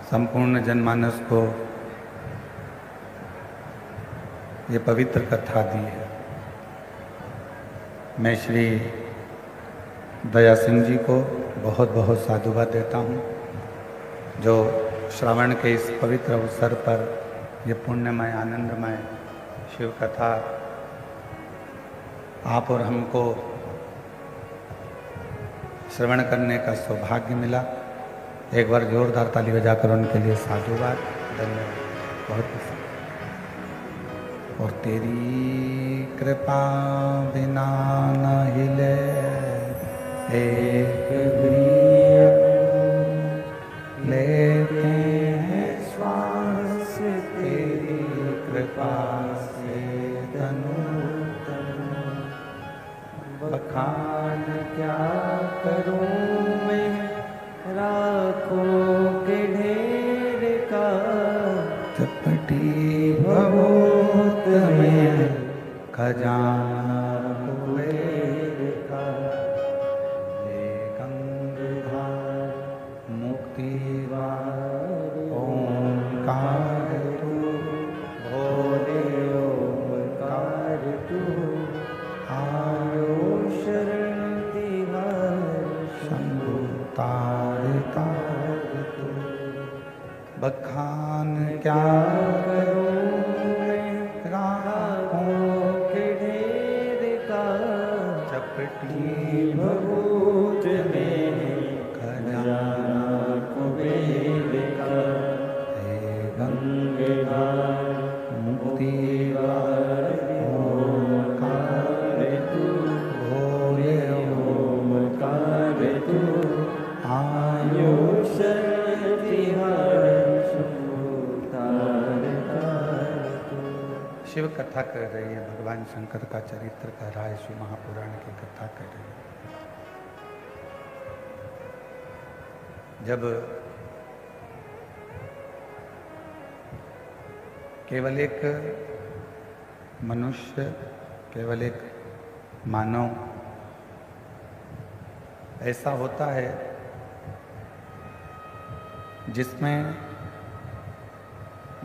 संपूर्ण जनमानस को ये पवित्र कथा दी है। मैं श्री दया सिंह जी को बहुत बहुत साधुवाद देता हूँ, जो श्रावण के इस पवित्र अवसर पर ये पुण्यमय आनंदमय शिव कथा आप और हमको श्रवण करने का सौभाग्य मिला। एक बार जोरदार ताली बजाकर उनके लिए साधुवाद, धन्यवाद, बहुत और तेरी कृपा बिना न हिले एक भी लेते हैं श्वास, तेरी कृपा से तनु बखान क्या करूं मैं राखों के ढेर का, चपटी भभूत में खजाना कुबेर का, ये गंगाधार मुक्तिवार ओंकार तू, भोले ओंकार तू, आयो शरण तिहार शंभु तार तार तू, बखान क्या करूं मैं राहों के ढेर का, चपटी भभूत में खजाना कुबेर का, हे गंगाधार मुक्तिवार ओंकार तू, भोले ओंकार तू, आयो शरण तिहार शंभु तार तार तू। शिव कथा कर रही है, भगवान शंकर का चरित्र कह रहा है, शिव महापुराण की कथा कर रही है। जब केवल एक मनुष्य, केवल एक मानव ऐसा होता है जिसमें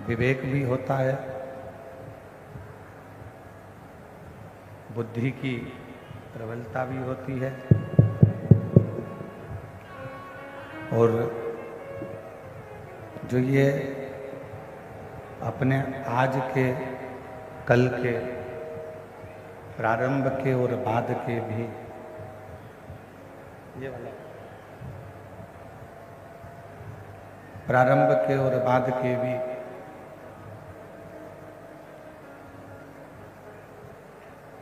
विवेक भी होता है, बुद्धि की प्रबलता भी होती है, और जो ये अपने आज के, कल के, प्रारंभ के और बाद के भी, ये वाला प्रारंभ के और बाद के भी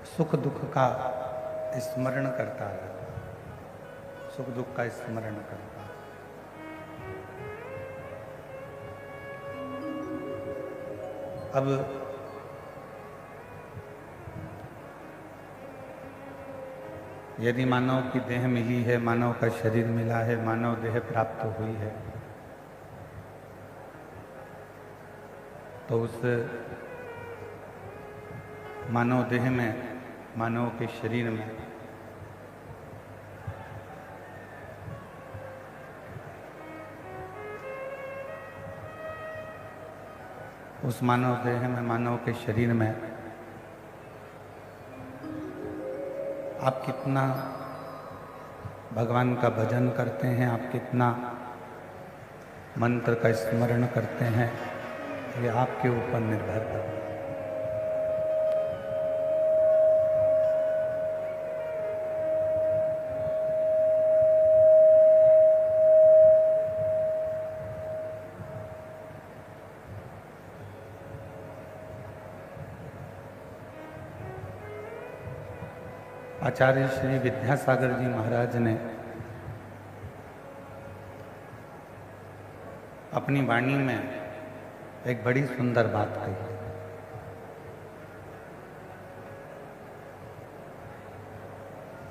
सुख दुख का स्मरण करता है, सुख दुख का स्मरण करता है। अब यदि मानव की देह मिली है, मानव का शरीर मिला है, मानव देह प्राप्त हुई है, तो उस मानव देह में, मानव के शरीर में उस मानव देह में, मानव के शरीर में आप कितना भगवान का भजन करते हैं, आप कितना मंत्र का स्मरण करते हैं, ये आपके ऊपर निर्भर करता है। आचार्य श्री विद्यासागर जी महाराज ने अपनी वाणी में एक बड़ी सुंदर बात कही।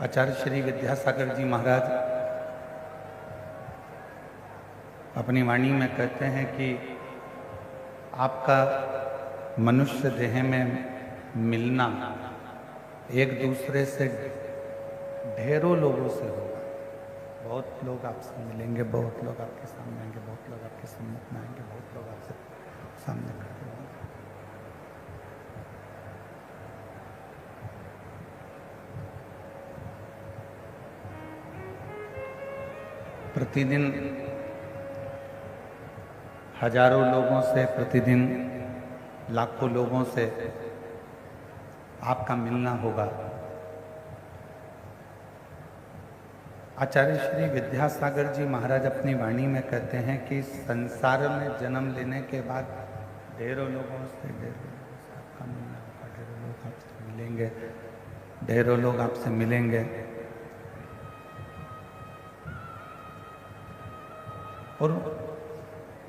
आचार्य श्री विद्यासागर जी महाराज अपनी वाणी में कहते हैं कि आपका मनुष्य देह में मिलना एक दूसरे से ढेरों लोगों से होगा, बहुत बहुत लोग आपसे मिलेंगे, बहुत लोग आपके सामने आएंगे, बहुत लोग आपके सम्मुख में आएंगे, बहुत लोग आपसे सामने खड़े होंगे। प्रतिदिन हजारों लोगों से, प्रतिदिन लाखों लोगों से आपका मिलना होगा। आचार्य श्री विद्यासागर जी महाराज अपनी वाणी में कहते हैं कि संसार में जन्म लेने के बाद ढेरों लोगों से आपका मिलना होगा, ढेरों लोग आपसे मिलेंगे, ढेरों लोग आपसे मिलेंगे। और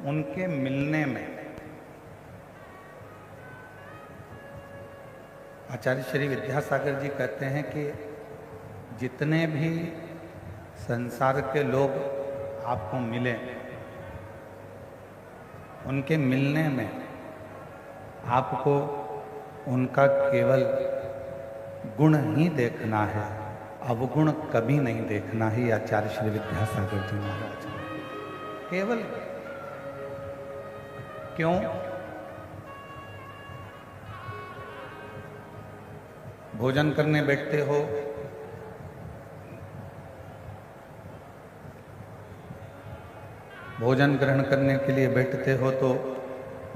उनके मिलने में आचार्य श्री विद्यासागर जी कहते हैं कि जितने भी संसार के लोग आपको मिले, उनके मिलने में आपको उनका केवल गुण ही देखना है, अवगुण कभी नहीं देखना ही। आचार्य श्री विद्यासागर जी महाराज केवल क्यों? भोजन करने बैठते हो, भोजन ग्रहण करने के लिए बैठते हो तो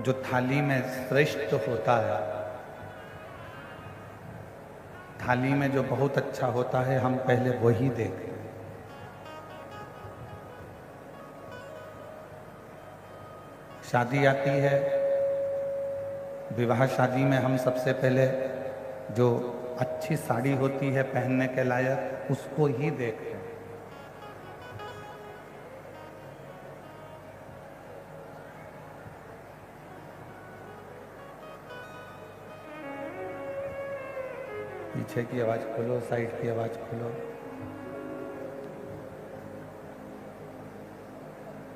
जो थाली में श्रेष्ठ होता है, थाली में जो बहुत अच्छा होता है, हम पहले वही देखते हैं। शादी आती है, विवाह शादी में हम सबसे पहले जो अच्छी साड़ी होती है पहनने के लायक, उसको ही देखते हैं। पीछे की आवाज खोलो, साइड की आवाज खोलो।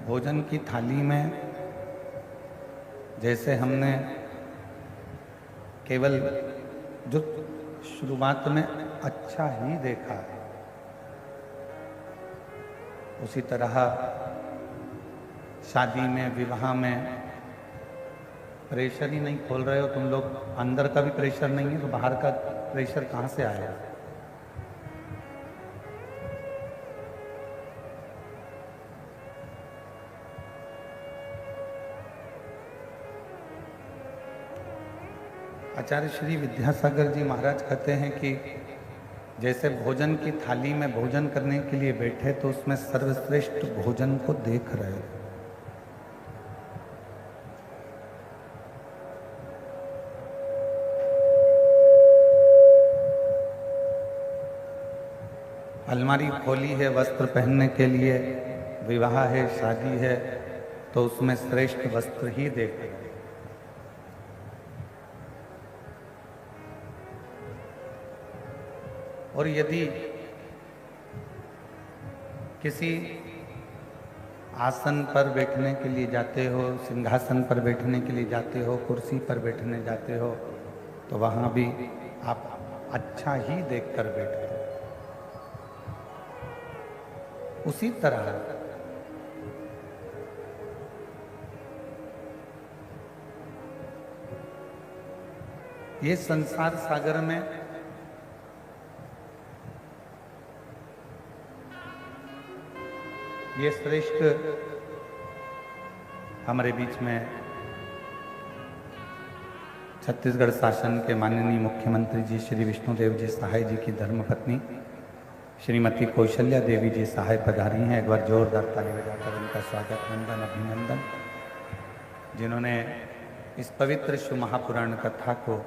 भोजन की थाली में जैसे हमने केवल जो शुरुआत में अच्छा ही देखा है, उसी तरह शादी में, विवाह में प्रेशर ही नहीं खोल रहे हो तुम लोग, अंदर का भी प्रेशर नहीं है तो बाहर का प्रेशर कहां से आएगा? आचार्य श्री विद्यासागर जी महाराज कहते हैं कि जैसे भोजन की थाली में भोजन करने के लिए बैठे तो उसमें सर्वश्रेष्ठ भोजन को देख रहे हो। अलमारी खोली है वस्त्र पहनने के लिए, विवाह है, शादी है, तो उसमें श्रेष्ठ वस्त्र ही देख रहे हो। और यदि किसी आसन पर बैठने के लिए जाते हो, सिंहासन पर बैठने के लिए जाते हो, कुर्सी पर बैठने जाते हो, तो वहां भी आप अच्छा ही देखकर बैठते हो। उसी तरह ये संसार सागर में ये श्रेष्ठ हमारे बीच में छत्तीसगढ़ शासन के माननीय मुख्यमंत्री जी श्री विष्णुदेव जी सहाय जी की धर्मपत्नी श्रीमती कौशल्या देवी जी सहाय पधारी हैं। एक बार जोरदार ताली बजाकर उनका स्वागत, वंदन, अभिनंदन। जिन्होंने इस पवित्र शिव महापुराण कथा को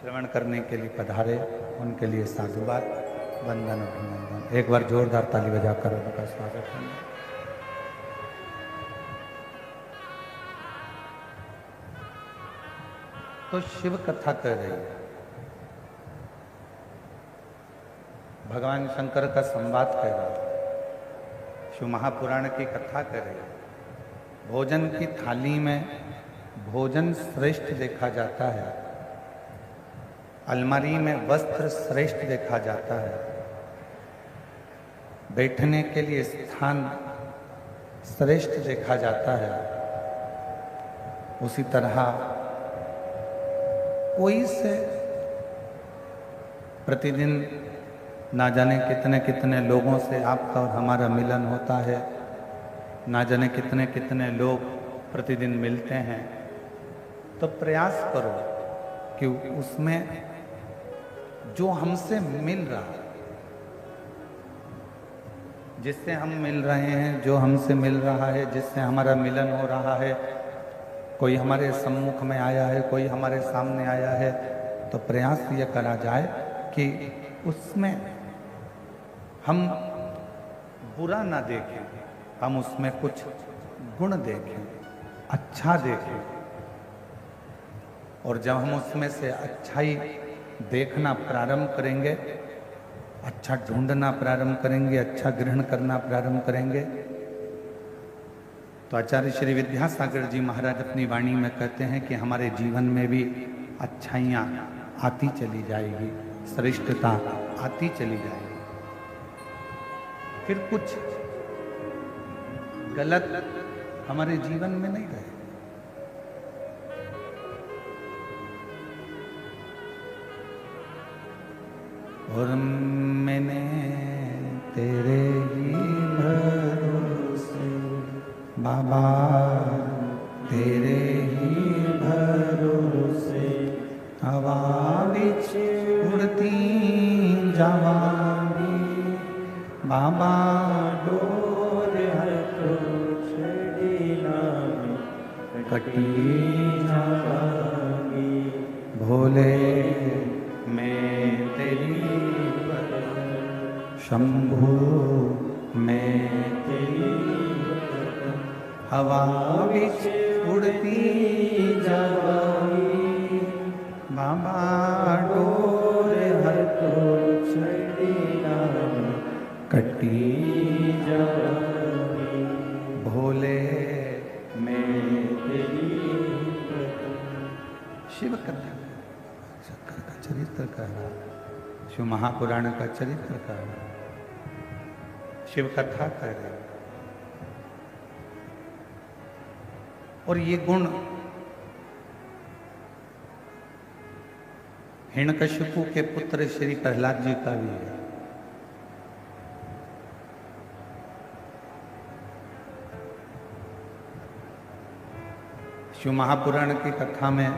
श्रवण करने के लिए पधारे, उनके लिए साधुवाद, वंदन, अभिनंदन। एक बार जोरदार ताली बजाकर उनका स्वागत करें। तो शिव कथा कर रही है, भगवान शंकर का संवाद कर रही है, शिव महापुराण की कथा कर रही है। भोजन की थाली में भोजन श्रेष्ठ देखा जाता है, अलमारी में वस्त्र श्रेष्ठ देखा जाता है, बैठने के लिए स्थान श्रेष्ठ देखा जाता है, उसी तरह कोई से प्रतिदिन ना जाने कितने कितने लोगों से आपका और हमारा मिलन होता है, ना जाने कितने कितने लोग प्रतिदिन मिलते हैं। तो प्रयास करो कि उसमें जो हमसे मिल रहा है, जिससे हम मिल रहे हैं, जो हमसे मिल रहा है, जिससे हमारा मिलन हो रहा है, कोई हमारे सम्मुख में आया है, कोई हमारे सामने आया है, तो प्रयास ये करा जाए कि उसमें हम बुरा ना देखें, हम उसमें कुछ गुण देखें, अच्छा देखें। और जब हम उसमें से अच्छाई देखना प्रारंभ करेंगे, अच्छा ढूंढना प्रारंभ करेंगे, अच्छा ग्रहण करना प्रारंभ करेंगे, तो आचार्य श्री विद्यासागर जी महाराज अपनी वाणी में कहते हैं कि हमारे जीवन में भी अच्छाइयाँ आती चली जाएगी, श्रेष्ठता आती चली जाएगी। फिर कुछ गलत हमारे जीवन में नहीं रहे। और मैंने तेरे ही भरोसे बाबा, तेरे ही भरोसे हवा बिच उड़ती जवानी बाबा, डोर हटो छड़ी नाम कटी जावांगी। भोले मैं तेरी शंभू, मैं तेरी हवा बिच उड़ती जवानी बाबा, डोर हटो छड़ी नाम कटी जावांगी। भोले मैं तेरी शिव कथा शंकर का चरित्र कहना, शिव महापुराण का चरित्र कहना, शिव कथा कह रहे। और ये गुण हिरण्यकशिपु के पुत्र श्री प्रहलाद जी का भी है। शिव महापुराण की कथा में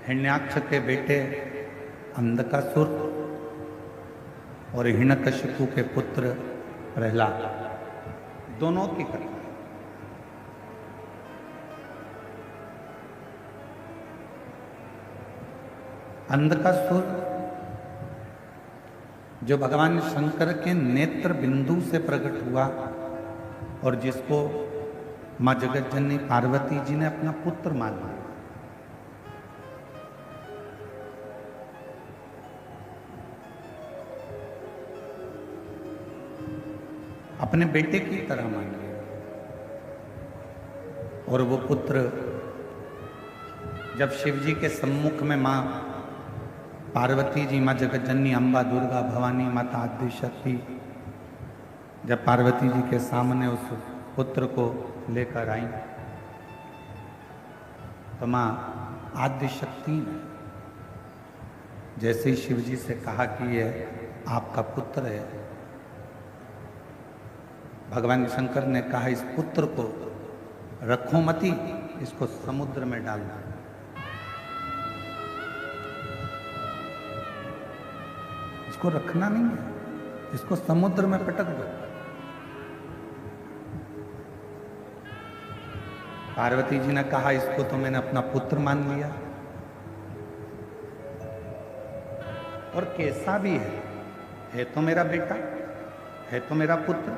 हिरण्याक्ष के बेटे अंधकासुर और हिरण्यकशिपु के पुत्र प्रहलाद, दोनों की कथा। अंधकासुर जो भगवान शंकर के नेत्र बिंदु से प्रकट हुआ और जिसको मां जगत जननी पार्वती जी ने अपना पुत्र मान लिया, अपने बेटे की तरह मान लिया। और वो पुत्र जब शिव जी के सम्मुख में मां पार्वती जी, मां जगत जननी, अम्बा, दुर्गा, भवानी, माता आदि शक्ति, जब पार्वती जी के सामने उस पुत्र को लेकर आई, तो मां आदि शक्ति ने जैसे ही शिव जी से कहा कि ये आपका पुत्र है, भगवान शंकर ने कहा इस पुत्र को रखो मती, इसको समुद्र में डाल दो। इसको रखना नहीं है, इसको समुद्र में पटक दो। पार्वती जी ने कहा इसको तो मैंने अपना पुत्र मान लिया, और कैसा भी है तो मेरा बेटा, है तो मेरा पुत्र।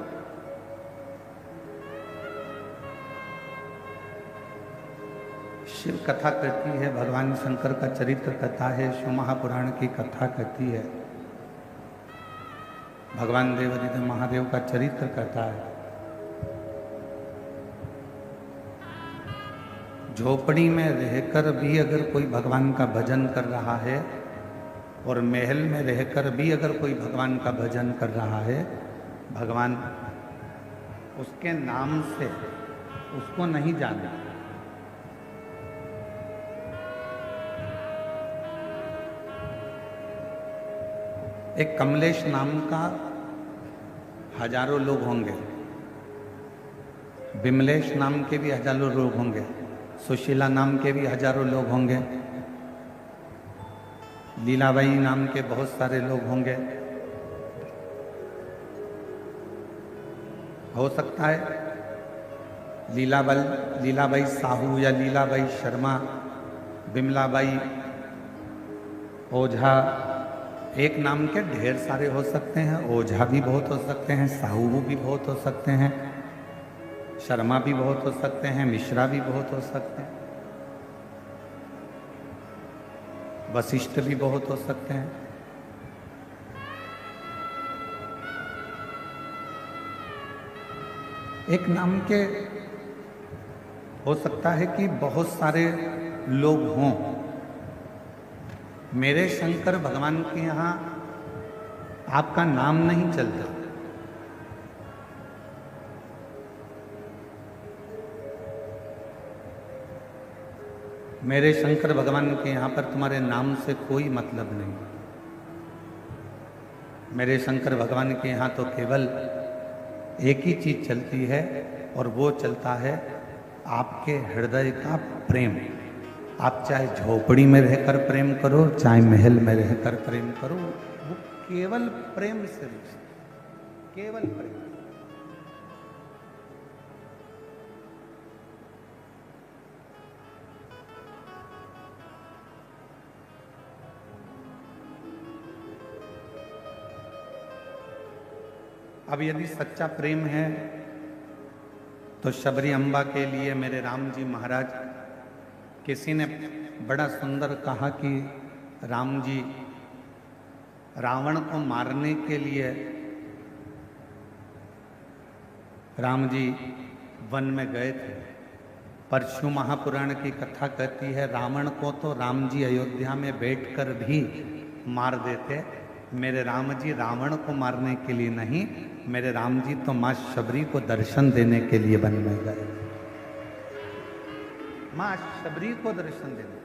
शिव कथा कहती है, भगवान शंकर का चरित्र कथा है, शिव महापुराण की कथा कहती है, भगवान देवादिदेव महादेव का चरित्र कहता है। झोपड़ी में रहकर भी अगर कोई भगवान का भजन कर रहा है और महल में रहकर भी अगर कोई भगवान का भजन कर रहा है, भगवान उसके नाम से उसको नहीं जाने। एक कमलेश नाम का हजारों लोग होंगे, विमलेश नाम के भी हजारों लोग होंगे, सुशीला नाम के भी हजारों लोग होंगे, लीलाबाई नाम के बहुत सारे लोग होंगे। हो सकता है लीलाबाई साहू या लीलाबाई शर्मा, विमलाबाई ओझा, एक नाम के ढेर सारे हो सकते हैं। ओझा भी बहुत हो सकते हैं, साहू भी बहुत हो सकते हैं, शर्मा भी बहुत हो सकते हैं, मिश्रा भी बहुत हो सकते हैं, वशिष्ठ भी बहुत हो सकते हैं। एक नाम के हो सकता है कि बहुत सारे लोग हों। मेरे शंकर भगवान के यहाँ आपका नाम नहीं चलता, मेरे शंकर भगवान के यहाँ पर तुम्हारे नाम से कोई मतलब नहीं। मेरे शंकर भगवान के यहाँ तो केवल एक ही चीज चलती है और वो चलता है आपके हृदय का प्रेम। आप चाहे झोपड़ी में रहकर प्रेम करो, चाहे महल में रहकर प्रेम करो, वो केवल प्रेम से रिश्ता, केवल प्रेम। अब यदि सच्चा प्रेम है तो शबरी अम्बा के लिए मेरे राम जी महाराज, किसी ने बड़ा सुंदर कहा कि राम जी रावण को मारने के लिए राम जी वन में गए थे। परशु महापुराण की कथा कहती है रावण को तो राम जी अयोध्या में बैठकर भी मार देते। मेरे राम जी रावण को मारने के लिए नहीं, मेरे राम जी तो माँ शबरी को दर्शन देने के लिए वन में गए, माँ शबरी को दर्शन देने।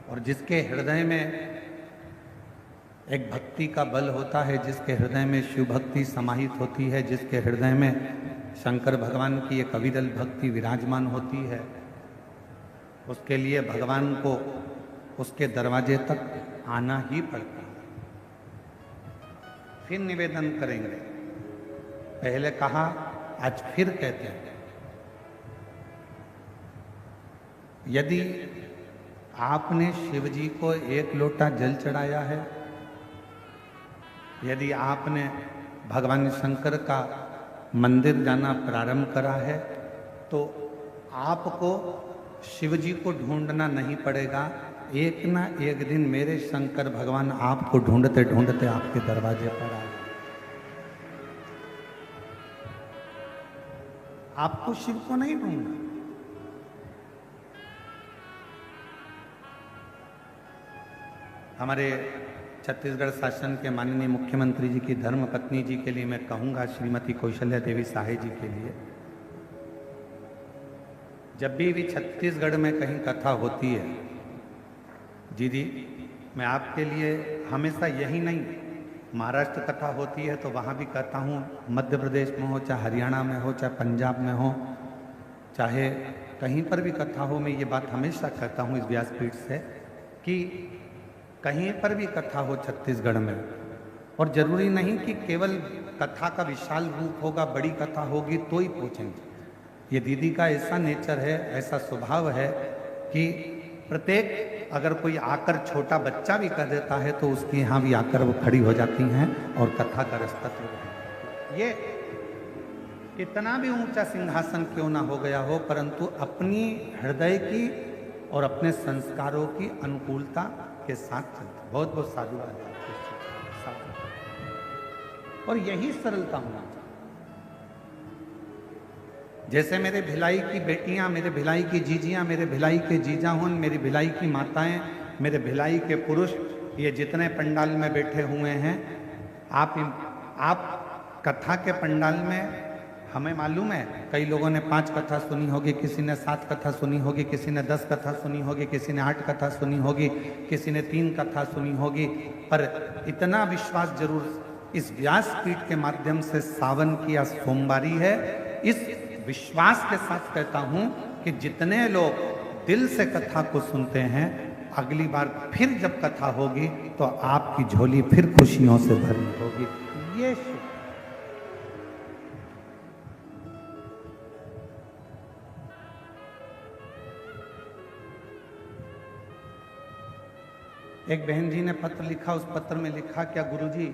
और जिसके हृदय में एक भक्ति का बल होता है, जिसके हृदय में शिव भक्ति समाहित होती है, जिसके हृदय में शंकर भगवान की एक अविरल भक्ति विराजमान होती है, उसके लिए भगवान को उसके दरवाजे तक आना ही पड़ता है। फिर निवेदन करेंगे, पहले कहा आज फिर कहते हैं, यदि आपने शिव जी को एक लोटा जल चढ़ाया है, यदि आपने भगवान शंकर का मंदिर जाना प्रारंभ करा है, तो आपको शिव जी को ढूंढना नहीं पड़ेगा। एक ना एक दिन मेरे शंकर भगवान आपको ढूंढते ढूंढते आपके दरवाजे पर आए। आपको शिव को नहीं ढूंढना। हमारे छत्तीसगढ़ शासन के माननीय मुख्यमंत्री जी की धर्म पत्नी जी के लिए मैं कहूँगा, श्रीमती कौशल्या देवी सहाय जी के लिए, जब भी छत्तीसगढ़ में कहीं कथा होती है, दीदी मैं आपके लिए हमेशा यही नहीं, महाराष्ट्र कथा होती है तो वहाँ भी कहता हूँ, मध्य प्रदेश में हो, चाहे हरियाणा में हो, चाहे पंजाब में हो, चाहे कहीं पर भी कथा हो, मैं ये बात हमेशा कहता हूँ इस व्यासपीठ से कि कहीं पर भी कथा हो छत्तीसगढ़ में, और जरूरी नहीं कि केवल कथा का विशाल रूप होगा, बड़ी कथा होगी तो ही पूछेंगे। ये दीदी का ऐसा नेचर है, ऐसा स्वभाव है कि प्रत्येक अगर कोई आकर छोटा बच्चा भी कर देता है तो उसके यहाँ भी आकर वो खड़ी हो जाती हैं और कथा का रास्ता शुरू। ये कितना भी ऊंचा सिंहासन क्यों ना हो गया हो, परंतु अपनी हृदय की और अपने संस्कारों की अनुकूलता के साथ चलता। बहुत बहुत साधुवाद और यही सरलता होना चाहिए। जैसे मेरे भिलाई की बेटियां, मेरे भिलाई की जीजियां, मेरे भिलाई के जीजा हुन, मेरी भिलाई की माताएं, मेरे भिलाई के पुरुष, ये जितने पंडाल में बैठे हुए हैं, आप कथा के पंडाल में, हमें मालूम है कई लोगों ने 5 कथा सुनी होगी, किसी ने 7 कथा सुनी होगी, किसी ने 10 कथा सुनी होगी, किसी ने 8 कथा सुनी होगी, किसी ने 3 कथा सुनी होगी, पर इतना विश्वास जरूर इस व्यासपीठ के माध्यम से सावन की आज सोमवारी है। इस विश्वास के साथ कहता हूं कि जितने लोग दिल से कथा को सुनते हैं, अगली बार फिर जब कथा होगी तो आपकी झोली फिर खुशियों से भरी होगी। ये एक बहन जी ने पत्र लिखा, उस पत्र में लिखा क्या गुरुजी,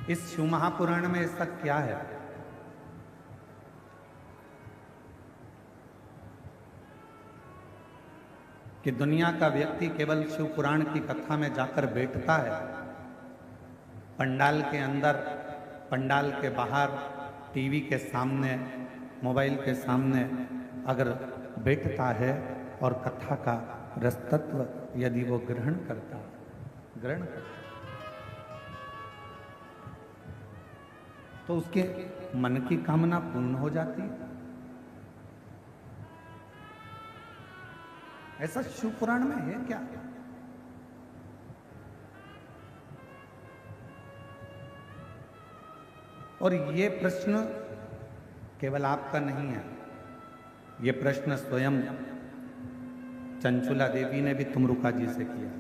इस शिव महापुराण में ऐसा क्या है कि दुनिया का व्यक्ति केवल शिव पुराण की कथा में जाकर बैठता है, पंडाल के अंदर, पंडाल के बाहर, टीवी के सामने, मोबाइल के सामने अगर बैठता है और कथा का रसतत्व यदि वो ग्रहण करता, तो उसके मन की कामना पूर्ण हो जाती है। ऐसा शिव पुराण में है क्या? और ये प्रश्न केवल आपका नहीं है, ये प्रश्न स्वयं चंचुला देवी ने भी तुमरुका जी से किया।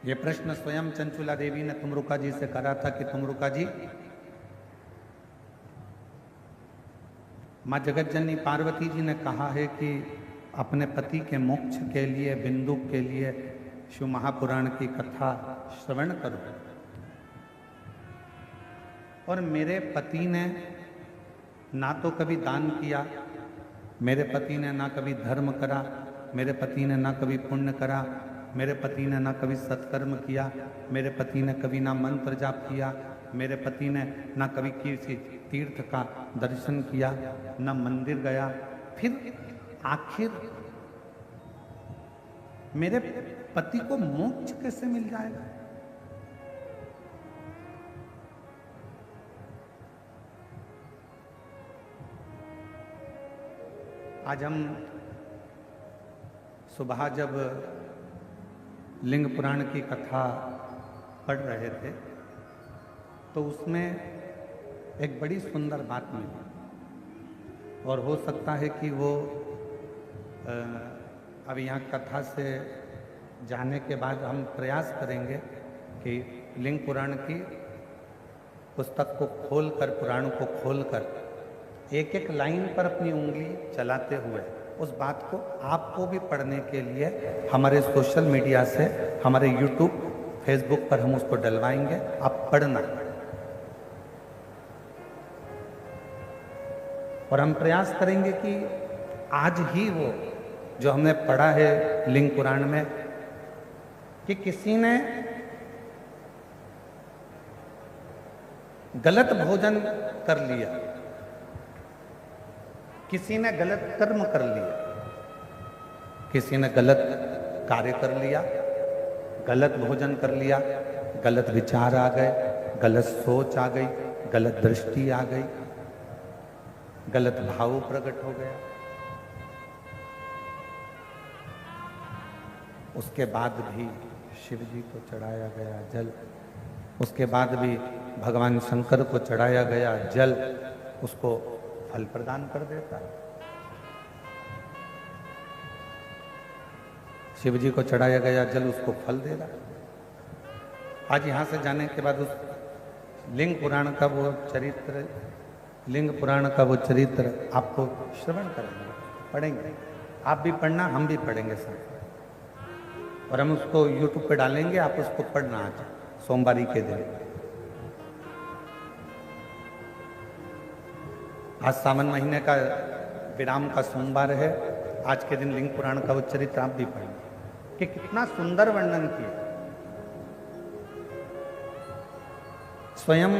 ये प्रश्न स्वयं चंचुला देवी ने तुमरुका जी से करा था कि तुमरुका जी, माँ जगतजननी पार्वती जी ने कहा है कि अपने पति के मोक्ष के लिए, बिंदु के लिए शिव महापुराण की कथा श्रवण करो। और मेरे पति ने ना तो कभी दान किया, मेरे पति ने ना कभी धर्म करा, मेरे पति ने ना कभी पुण्य करा, मेरे पति ने ना कभी सत्कर्म किया, मेरे पति ने कभी ना मंत्र जाप किया, मेरे पति ने ना कभी किसी तीर्थ का दर्शन किया, ना मंदिर गया। फिर आखिर मेरे पति को मोक्ष कैसे मिल जाएगा? आज हम सुबह जब लिंग पुराण की कथा पढ़ रहे थे तो उसमें एक बड़ी सुंदर बात मिली, और हो सकता है कि वो अब यहाँ कथा से जाने के बाद हम प्रयास करेंगे कि लिंग पुराण की पुस्तक को खोलकर, पुराण को खोलकर एक एक लाइन पर अपनी उंगली चलाते हुए उस बात को आपको भी पढ़ने के लिए हमारे सोशल मीडिया से, हमारे यूट्यूब, फेसबुक पर हम उसको डलवाएंगे। आप पढ़ना, और हम प्रयास करेंगे कि आज ही वो जो हमने पढ़ा है लिंग पुराण में कि किसी ने गलत भोजन कर लिया, किसी ने गलत कर्म कर लिया, किसी ने गलत कार्य कर लिया, गलत भोजन कर लिया, गलत विचार आ गए, गलत सोच आ गई, गलत दृष्टि आ गई, गलत भाव प्रकट हो गया। उसके बाद भी शिव जी को चढ़ाया गया जल, उसके बाद भी भगवान शंकर को चढ़ाया गया जल उसको फल प्रदान कर देता है। शिव जी को चढ़ाया गया जल उसको फल दे रहा है। आज यहाँ से जाने के बाद उस लिंग पुराण का वो चरित्र, लिंग पुराण का वो चरित्र आपको श्रवण करेंगे, पढ़ेंगे। आप भी पढ़ना, हम भी पढ़ेंगे साथ, और हम उसको यूट्यूब पे डालेंगे, आप उसको पढ़ना आज सोमवारी के दिन। आज सावन महीने का विराम का सोमवार है। आज के दिन लिंग पुराण का वो चरित्र आप भी पढ़ेंगे कि कितना सुंदर वर्णन किया। स्वयं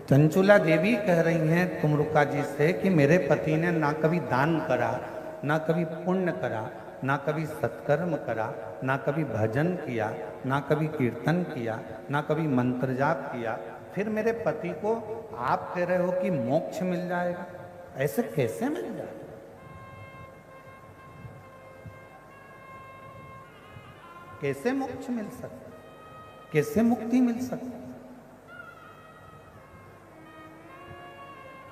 चंचुला देवी कह रही हैं तुमरुका जी से कि मेरे पति ने ना कभी दान करा, ना कभी पुण्य करा, ना कभी सत्कर्म करा, ना कभी भजन किया, ना कभी कीर्तन किया, ना कभी मंत्र जाप किया, फिर मेरे पति को आप कह रहे हो कि मोक्ष मिल जाएगा। ऐसे कैसे मिल जाएगा? कैसे मोक्ष मिल सकता? कैसे मुक्ति मिल सकती?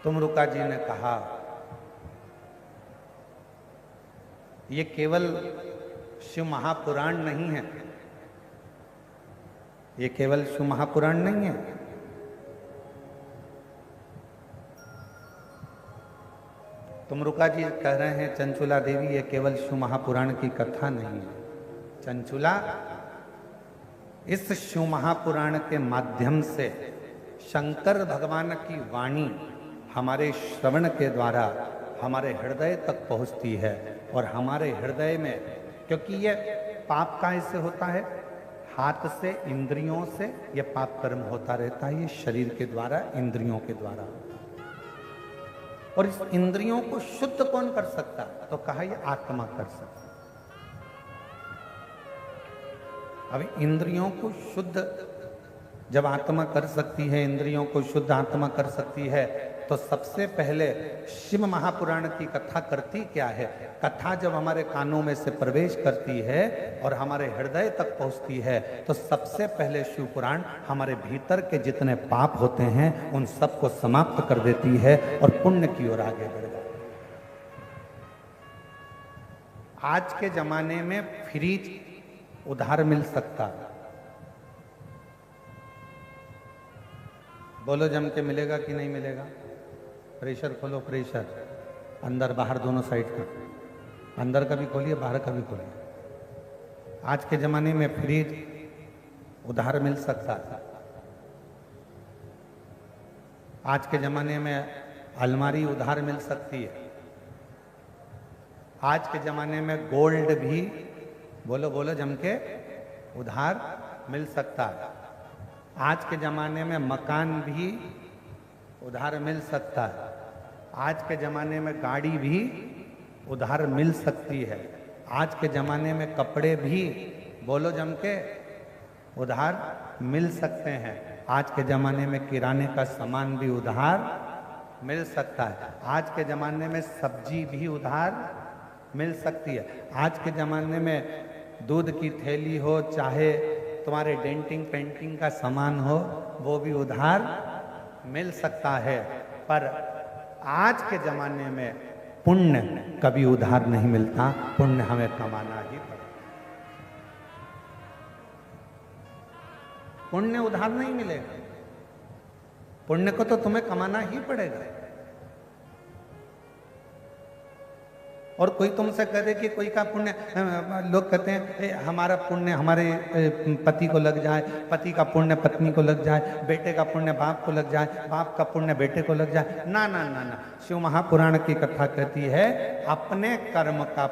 तुमरुका जी ने कहा ये केवल शिव महापुराण नहीं है, ये केवल शिव महापुराण नहीं है, तुमरुका जी कह रहे हैं चंचुला देवी ये केवल शिव महापुराण की कथा नहीं है। चंचुला, इस शिव महापुराण के माध्यम से शंकर भगवान की वाणी हमारे श्रवण के द्वारा हमारे हृदय तक पहुंचती है और हमारे हृदय में, क्योंकि ये पाप कैसे होता है, हाथ से इंद्रियों से ये पाप कर्म होता रहता है, ये शरीर के द्वारा, इंद्रियों के द्वारा। और इस इंद्रियों को शुद्ध कौन कर सकता? तो कहा ये आत्मा कर सकता। अब इंद्रियों को शुद्ध जब आत्मा कर सकती है, इंद्रियों को शुद्ध आत्मा कर सकती है, तो सबसे पहले शिव महापुराण की कथा करती क्या है? कथा जब हमारे कानों में से प्रवेश करती है और हमारे हृदय तक पहुंचती है, तो सबसे पहले शिव पुराण हमारे भीतर के जितने पाप होते हैं उन सबको समाप्त कर देती है और पुण्य की ओर आगे बढ़ जाती है। आज के जमाने में फ्रिज उधार मिल सकता है, बोलो जम के मिलेगा कि नहीं मिलेगा? प्रेशर खोलो, प्रेशर अंदर बाहर दोनों साइड का, अंदर का भी खोलिए, बाहर का भी खोलिए। आज के जमाने में फ्रिज उधार मिल सकता था। आज के जमाने में अलमारी उधार मिल सकती है। आज के जमाने में गोल्ड भी, बोलो बोलो जम के, उधार मिल सकता है। आज के जमाने में मकान भी उधार मिल सकता है। आज के जमाने में गाड़ी भी उधार मिल सकती है। आज के जमाने में कपड़े भी, बोलो जम के, उधार मिल सकते हैं। आज के जमाने में किराने का सामान भी उधार मिल सकता है। आज के जमाने में सब्जी भी उधार मिल सकती है। आज के जमाने में दूध की थैली हो, चाहे तुम्हारे डेंटिंग पेंटिंग का सामान हो, वो भी उधार मिल सकता है। पर आज के जमाने में पुण्य कभी उधार नहीं मिलता, पुण्य हमें कमाना ही पड़ेगा। पुण्य उधार नहीं मिलेगा, पुण्य को तो तुम्हें कमाना ही पड़ेगा। और कोई तुमसे कह दे कि कोई का पुण्य, लोग कहते हैं हमारा पुण्य हमारे पति को लग जाए, पति का पुण्य पत्नी को लग जाए, बेटे का पुण्य बाप को लग जाए, बाप का पुण्य बेटे को लग जाए। ना ना ना ना, शिव महापुराण की कथा कहती है अपने कर्म का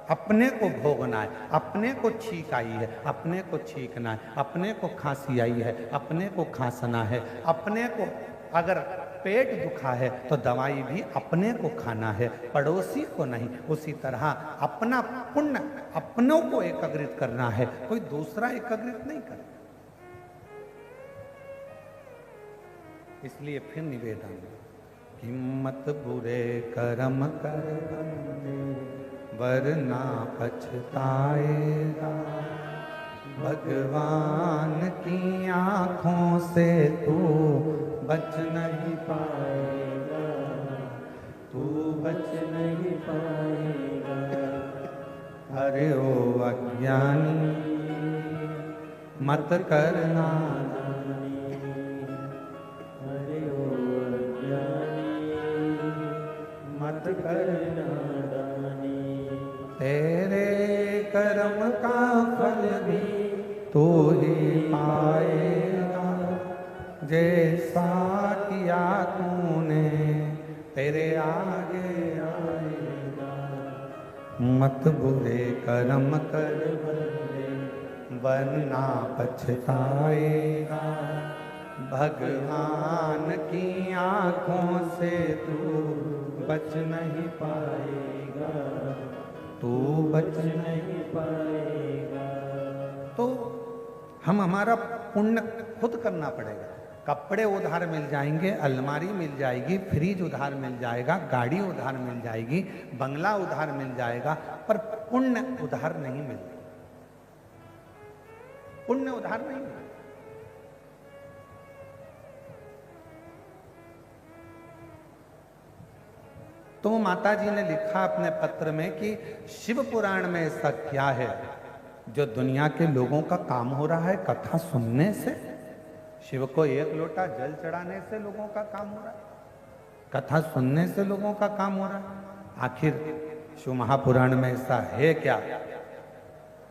अपने को भोगना है, अपने को छींक आई है अपने को छींकना है, अपने को खांसी आई है अपने को खांसना है, अपने को अगर पेट दुखा है तो दवाई भी अपने को खाना है, पड़ोसी को नहीं। उसी तरह अपना पुण्य अपनों को एकाग्रित करना है, कोई दूसरा एकाग्रित नहीं कर। इसलिए फिर निवेदन, हिम्मत बुरे कर्म कर वरना पछताएगा, भगवान की आंखों से तू बच नहीं पाएगा, तू बच नहीं पाएगा। अरे ओ अज्ञानी मत करना, अरे ओ अज्ञानी मत करना, तेरे कर्म का फल भी तू ही पाएगा, जैसा किया तूने तेरे आगे आएगा। मत बुरे कर्म कर वरना पछताएगा, भगवान की आंखों से तू बच नहीं पाएगा, तू बच नहीं पाएगा। तो हम हमारा पुण्य खुद करना पड़ेगा। कपड़े उधार मिल जाएंगे, अलमारी मिल जाएगी, फ्रिज उधार मिल जाएगा, गाड़ी उधार मिल जाएगी, बंगला उधार मिल जाएगा, पर पुण्य उधार नहीं मिलता। पुण्य उधार नहीं मिलता। तो माता जी ने लिखा अपने पत्र में कि शिव पुराण में ऐसा क्या है जो दुनिया के लोगों का काम हो रहा है कथा सुनने से। शिव को एक लोटा जल चढ़ाने से लोगों का काम हो रहा है, कथा सुनने से लोगों का काम हो रहा है। आखिर शिव महापुराण में ऐसा है क्या?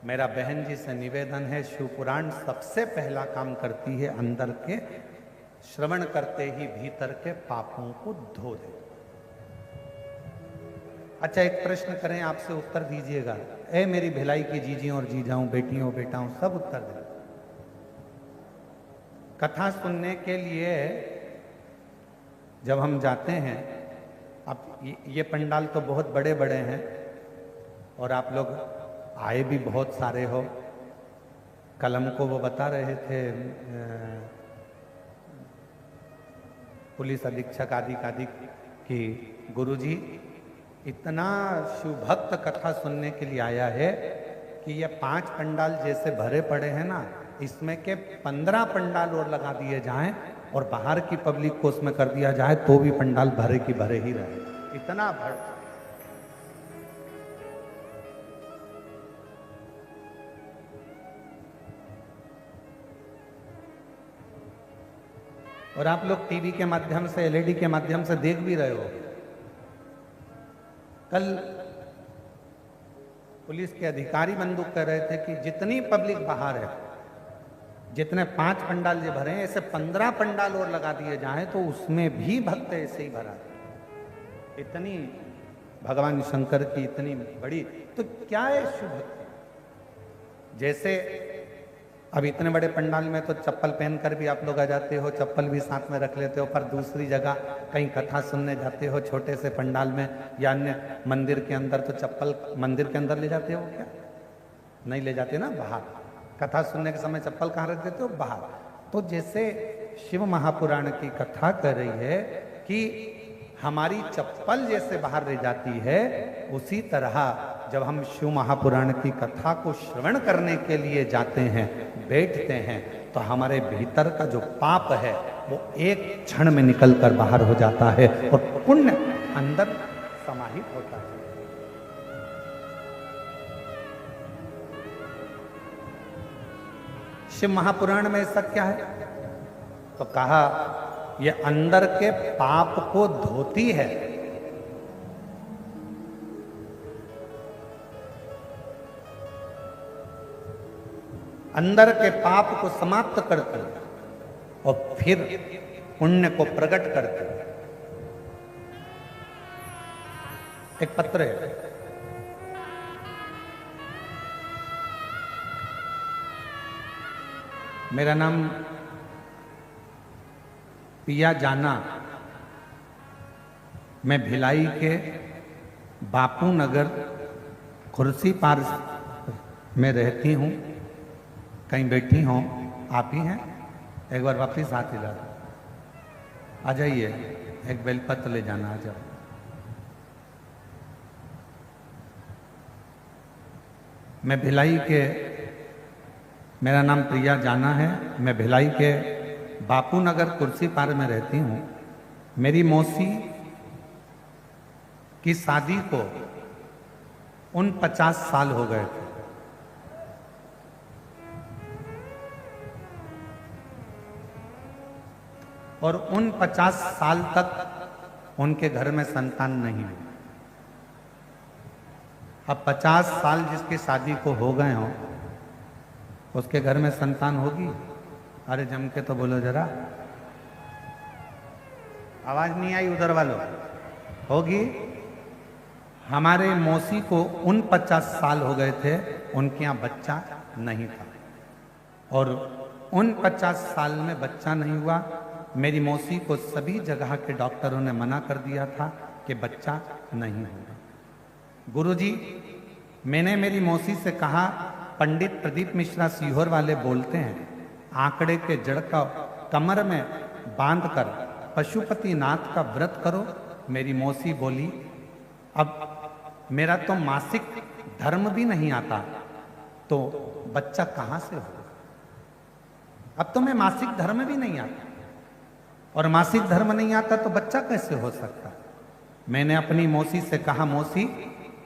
मेरा बहन जी से निवेदन है, शिव पुराण सबसे पहला काम करती है अंदर के, श्रवण करते ही भीतर के पापों को धो दे। अच्छा, एक प्रश्न करें, आपसे उत्तर दीजिएगा। ए मेरी भिलाई की जीजियों और जीजाओं, बेटियों बेटाओं, सब उत्तर दें। कथा सुनने के लिए जब हम जाते हैं, अब ये पंडाल तो बहुत बड़े बड़े हैं और आप लोग आए भी बहुत सारे हो। कल हमको वो बता रहे थे पुलिस अधीक्षक आदि कि गुरुजी इतना शिव भक्त कथा सुनने के लिए आया है कि ये 5 पंडाल जैसे भरे पड़े हैं ना, इसमें के 15 पंडाल और लगा दिए जाएं और बाहर की पब्लिक को उसमें कर दिया जाए तो भी पंडाल भरे की भरे ही रहे। इतना भर। और आप लोग टीवी के माध्यम से, एलईडी के माध्यम से देख भी रहे हो। कल पुलिस के अधिकारी बंदूक कह रहे थे कि जितनी पब्लिक बाहर है, जितने 5 पंडाल जो भरे हैं, ऐसे 15 पंडाल और लगा दिए जाएं तो उसमें भी भक्त ऐसे ही भरा। इतनी भगवान शंकर की इतनी बड़ी, तो क्या है शिव भक्ति? जैसे अब इतने बड़े पंडाल में तो चप्पल पहनकर भी आप लोग आ जाते हो, चप्पल भी साथ में रख लेते हो, पर दूसरी जगह कहीं कथा सुनने जाते हो छोटे से पंडाल में या अन्य मंदिर के अंदर, तो चप्पल मंदिर के अंदर ले जाते हो क्या? नहीं ले जाते ना, बाहर। कथा सुनने के समय चप्पल कहाँ रख देते हो? बाहर। तो जैसे शिव महापुराण की कथा कर रही है कि हमारी चप्पल जैसे बाहर रह जाती है, उसी तरह जब हम शिव महापुराण की कथा को श्रवण करने के लिए जाते हैं, बैठते हैं, तो हमारे भीतर का जो पाप है वो एक क्षण में निकलकर बाहर हो जाता है और पुण्य अंदर समाहित होता है। शिव महापुराण में ऐसा क्या है? तो कहा ये अंदर के पाप को धोती है। अंदर के पाप को समाप्त करते और फिर पुण्य को प्रकट करते। एक पत्र है, मेरा नाम पिया जाना, मैं भिलाई के बापू नगर खुर्सी पार में रहती हूँ। कहीं बैठी हो आप ही हैं? एक बार वापिस हाथ हिला दो। आ जाइए, एक बेलपत्र ले जाना। आ जाओ। मैं भिलाई के, मेरा नाम प्रिया जाना है, मैं भिलाई के बापू नगर कुर्सी पार में रहती हूँ। मेरी मौसी की शादी को 49 साल हो गए थे और 49 साल तक उनके घर में संतान नहीं हुई। अब 50 साल जिसकी शादी को हो गए हो, उसके घर में संतान होगी? अरे जम के तो बोलो जरा, आवाज नहीं आई उधर वालों। होगी? हमारे मौसी को 49 साल हो गए थे, उनके यहाँ बच्चा नहीं था और उन 50 साल में बच्चा नहीं हुआ। मेरी मौसी को सभी जगह के डॉक्टरों ने मना कर दिया था कि बच्चा नहीं होगा। गुरुजी, मैंने मेरी मौसी से कहा, पंडित प्रदीप मिश्रा सीहोर वाले बोलते हैं आंकड़े के जड़ का कमर में बांधकर पशुपति नाथ का व्रत करो। मेरी मौसी बोली, अब मेरा तो मासिक धर्म भी नहीं आता, तो बच्चा कहां से होगा? अब तो मैं मासिक धर्म भी नहीं आता, और मासिक धर्म नहीं आता तो बच्चा कैसे हो सकता? मैंने अपनी मौसी से कहा, मौसी,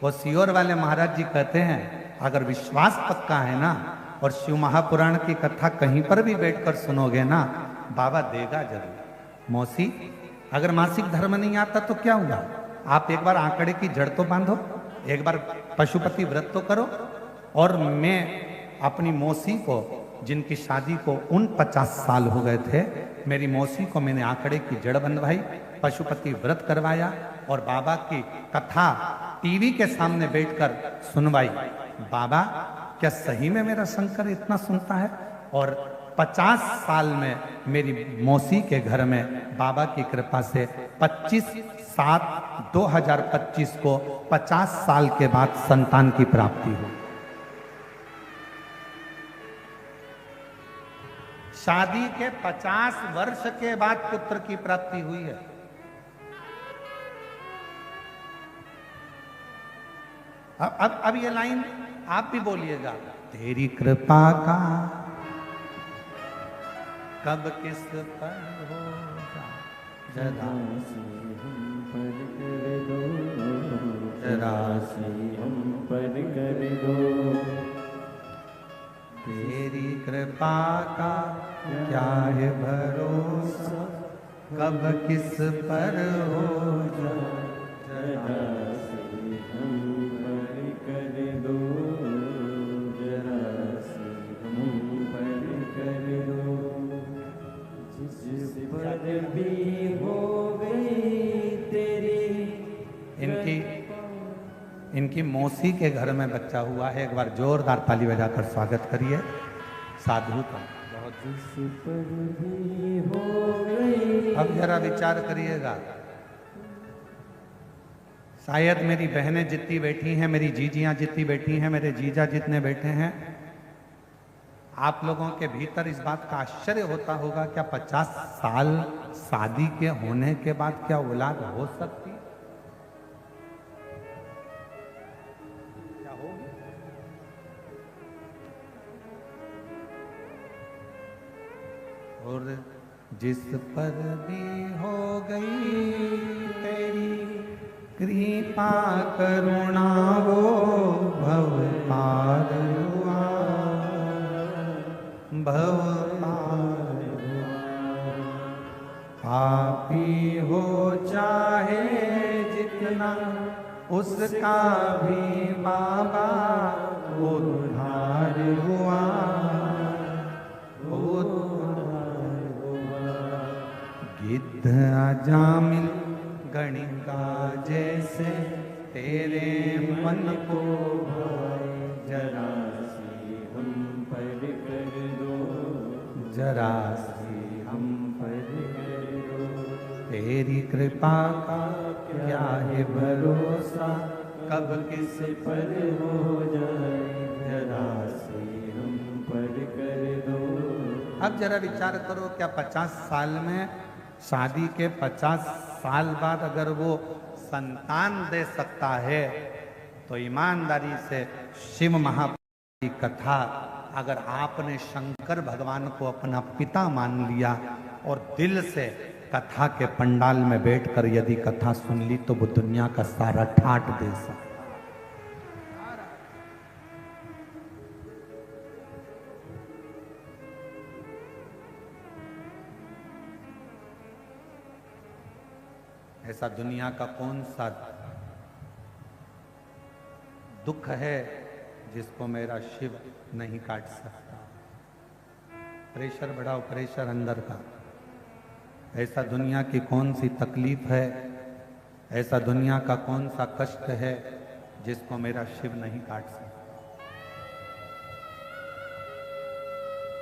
वो सीहोर वाले महाराज जी कहते हैं अगर विश्वास पक्का है ना, और शिव महापुराण की कथा कहीं पर भी बैठकर सुनोगे ना, बाबा देगा जरूर। मौसी, अगर मासिक धर्म नहीं आता तो क्या हुआ? आप एक बार आंकड़े की जड़ तो बांधो, एक बार पशुपति व्रत तो करो। और मैं अपनी मौसी को, जिनकी शादी को 50 साल हो गए थे, मेरी मौसी को मैंने आंकड़े की जड़ बंधवाई, पशुपति व्रत करवाया और बाबा की कथा टीवी के सामने बैठकर सुनवाई। बाबा, क्या सही में मेरा शंकर इतना सुनता है? और 50 साल में मेरी मौसी के घर में बाबा की कृपा से 25/7/2025 को 50 साल के बाद संतान की प्राप्ति हुई। शादी के 50 वर्ष के बाद पुत्र की प्राप्ति हुई है। अब ये लाइन आप भी बोलिएगा, तेरी कृपा का कब किस पर होगा, जरा से हम पर कर दो। तेरी कृपा का क्या है भरोसा, कब किस पर होगा, जरा से हम पर कर दो, जरा से हम पर कर दो। जिस पर भी हो गई तेरी। इनकी मौसी के घर में बच्चा हुआ है। एक बार जोरदार ताली बजाकर स्वागत करिए साधु का। जिस पर भी हो गई। अब जरा विचार करिएगा, शायद मेरी बहनें जितनी बैठी हैं, मेरी जीजियां जितनी बैठी हैं, मेरे जीजा जितने बैठे हैं, आप लोगों के भीतर इस बात का आश्चर्य होता होगा, क्या 50 साल शादी के होने के बाद क्या औलाद हो सकती? क्या होगी? और जिस पर भी हो गई तेरी कृपा करुणा, वो भव पार हुआ, भव पार हुआ। पापी हो चाहे जितना, उसका भी बाबा उद्धार हुआ, उद्धार हुआ। गिद्ध अजामिल गणिका जैसे तेरे मन को भाए, जरा सी हम पर कर दो, जरा सी हम पर कर दो। तेरी कृपा का क्या है भरोसा, कब किस पर हो जाए, जरा सी हम पर कर दो। अब जरा विचार करो, क्या 50 साल में, शादी के 50 साल बाद अगर वो संतान दे सकता है, तो ईमानदारी से शिव महापुराण की कथा, अगर आपने शंकर भगवान को अपना पिता मान लिया और दिल से कथा के पंडाल में बैठकर यदि कथा सुन ली, तो वो दुनिया का सारा ठाट दे सकता। ऐसा दुनिया का कौन सा दुख है जिसको मेरा शिव नहीं काट सकता? प्रेशर बढ़ाओ, प्रेशर अंदर का। ऐसा दुनिया की कौन सी तकलीफ है, ऐसा दुनिया का कौन सा कष्ट है जिसको मेरा शिव नहीं काट सकता?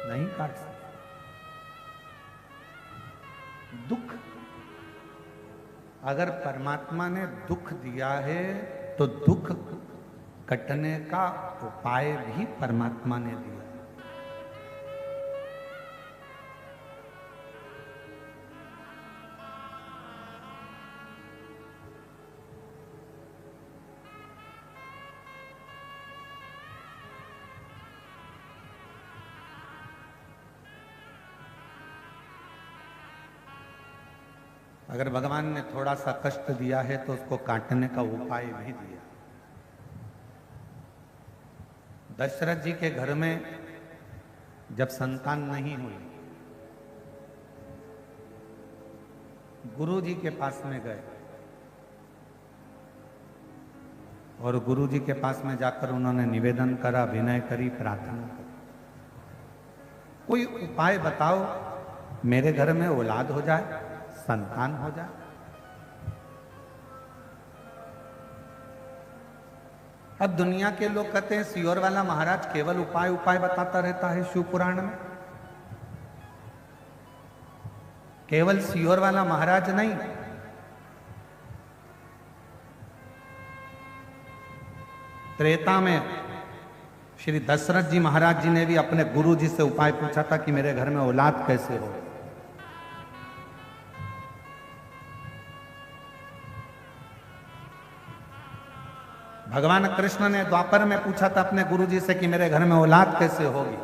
नहीं काट सकता। दुख। अगर परमात्मा ने दुख दिया है तो दुख कटने का उपाय भी परमात्मा ने दिया। अगर भगवान ने थोड़ा सा कष्ट दिया है तो उसको काटने का उपाय भी दिया। दशरथ जी के घर में जब संतान नहीं हुई, गुरु जी के पास में गए और गुरु जी के पास में जाकर उन्होंने निवेदन करा, विनय करी, प्रार्थना करी, कोई उपाय बताओ मेरे घर में औलाद हो जाए, संतान हो जाए। अब दुनिया के लोग कहते हैं सियोर वाला महाराज केवल उपाय उपाय बताता रहता है शिव पुराण में। केवल सियोर वाला महाराज नहीं, त्रेता में श्री दशरथ जी महाराज जी ने भी अपने गुरु जी से उपाय पूछा था कि मेरे घर में औलाद कैसे हो। भगवान कृष्ण ने द्वापर में पूछा था अपने गुरु जी से कि मेरे घर में औलाद कैसे होगी।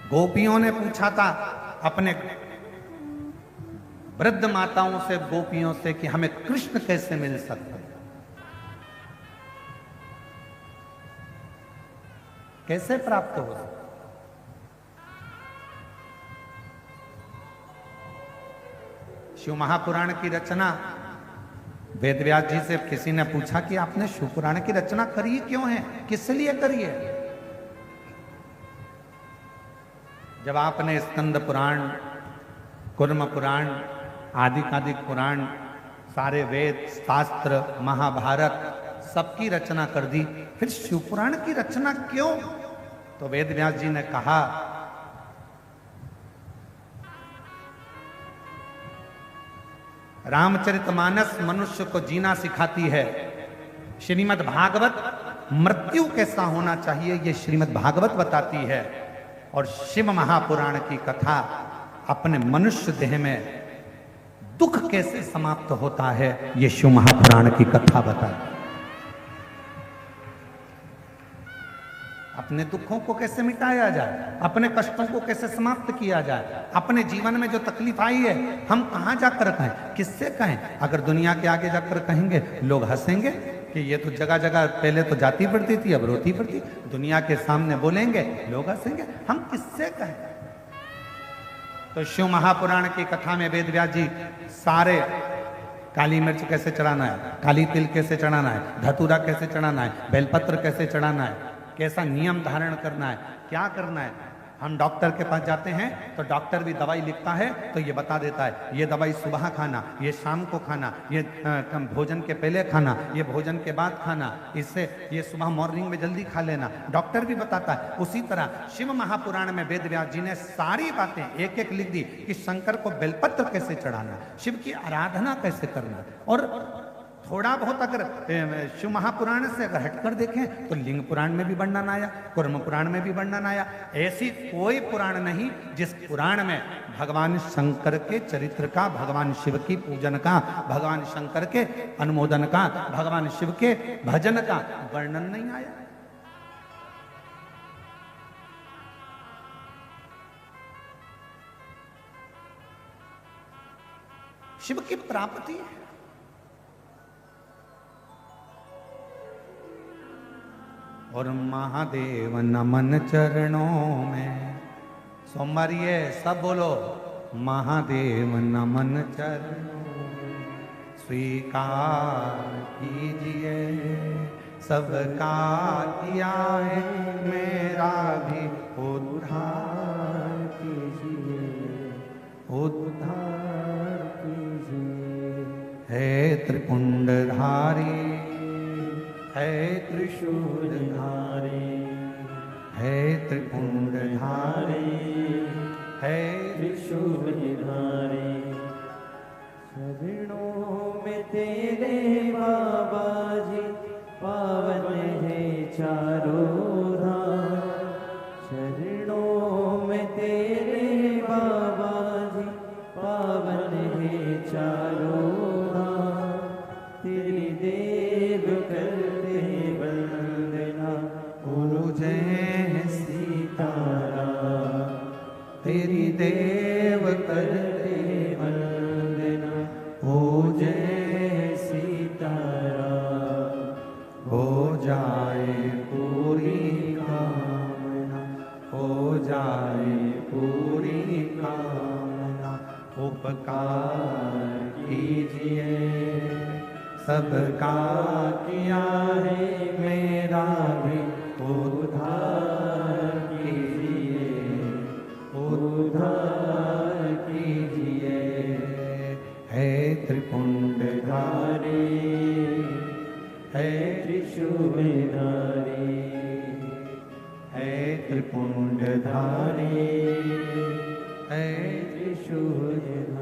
गोपियों ने पूछा था अपने वृद्ध माताओं से, गोपियों से कि हमें कृष्ण कैसे मिल सकते हैं, कैसे प्राप्त हो सकते। शिव महापुराण की रचना वेद व्यास जी से किसी ने पूछा कि आपने शिव पुराण की रचना करी क्यों है, किस लिए करी है। जब आपने स्कंद पुराण, कुर्म पुराण, आदिकादिक पुराण, सारे वेद शास्त्र, महाभारत सबकी रचना कर दी, फिर शिव पुराण की रचना क्यों। तो वेद व्यास जी ने कहा रामचरितमानस मनुष्य को जीना सिखाती है, श्रीमद् भागवत मृत्यु कैसा होना चाहिए ये श्रीमद् भागवत बताती है, और शिव महापुराण की कथा अपने मनुष्य देह में दुख कैसे समाप्त होता है ये शिव महापुराण की कथा बताती है। अपने दुखों को कैसे मिटाया जाए, अपने कष्टों को कैसे समाप्त किया जाए, अपने जीवन में जो तकलीफ आई है हम कहां जाकर कहें, किससे कहें। अगर दुनिया के आगे जाकर कहेंगे लोग हंसेंगे कि ये तो जगह जगह पहले तो जाती पड़ती थी अब रोती पड़ती। दुनिया के सामने बोलेंगे लोग हंसेंगे, हम किससे कहें। तो शिव महापुराण की कथा में वेद व्यास जी सारे काली मिर्च कैसे चढ़ाना है, काली तिल कैसे चढ़ाना है, धतूरा कैसे चढ़ाना है, बेलपत्र कैसे चढ़ाना है, कैसा नियम धारण करना है, क्या करना है। हम डॉक्टर के पास जाते हैं तो डॉक्टर भी दवाई लिखता है तो ये बता देता है ये दवाई सुबह खाना, ये शाम को खाना, ये भोजन के पहले खाना, ये भोजन के बाद खाना, इससे ये सुबह मॉर्निंग में जल्दी खा लेना, डॉक्टर भी बताता है। उसी तरह शिव महापुराण में वेद व्यास जी ने सारी बातें एक एक लिख दी कि शंकर को बेलपत्र कैसे चढ़ाना, शिव की आराधना कैसे करना। और थोड़ा बहुत अगर शिव महापुराण से अगर हटकर देखें तो लिंग पुराण में भी वर्णन आया, कुर्म पुराण में भी वर्णन आया। ऐसी कोई पुराण नहीं जिस पुराण में भगवान शंकर के चरित्र का, भगवान शिव की पूजन का, भगवान शंकर के अनुमोदन का, भगवान शिव के भजन का वर्णन नहीं आया। शिव की प्राप्ति है। और महादेव नमन चरणों में, सोमवार ये सब बोलो, महादेव नमन चरणों स्वीकार कीजिए, सबका किया है मेरा भी उद्धार कीजिए, उद्धार कीजिए। हे त्रिपुंडधारी है त्रिशूलधारी, है त्रिपुंडधारी, है त्रिशूलधारी। चरणों में तेरे बाबा जी पावन है चारों धाम। चरणों में तेरे बाबा जी पावन है चारों धाम। तेरी देव करते वंदना ओ जय सीताराम। तेरी देव करते वंदना हो जय सीताराम। हो जाए पूरी कामना, हो जाए पूरी कामना। उपकार कीजिए सबका किया है, मेरा भी उद्धार कीजिए, उद्धार कीजिए। है त्रिपुंडधारी, है त्रिशूलधारी, है त्रिपुंडधारी, है त्रिशूलधारी।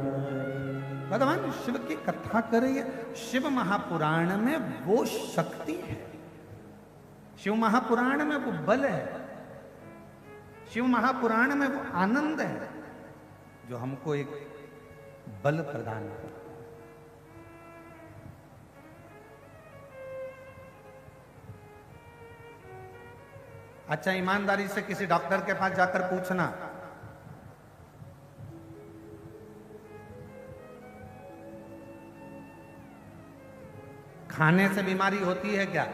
भगवान शिव की कथा करिए। शिव महापुराण में वो शक्ति है, शिव महापुराण में वो बल है, शिव महापुराण में वो आनंद है जो हमको एक बल प्रदान करता। अच्छा, ईमानदारी से किसी डॉक्टर के पास जाकर पूछना, खाने से बीमारी होती है क्या?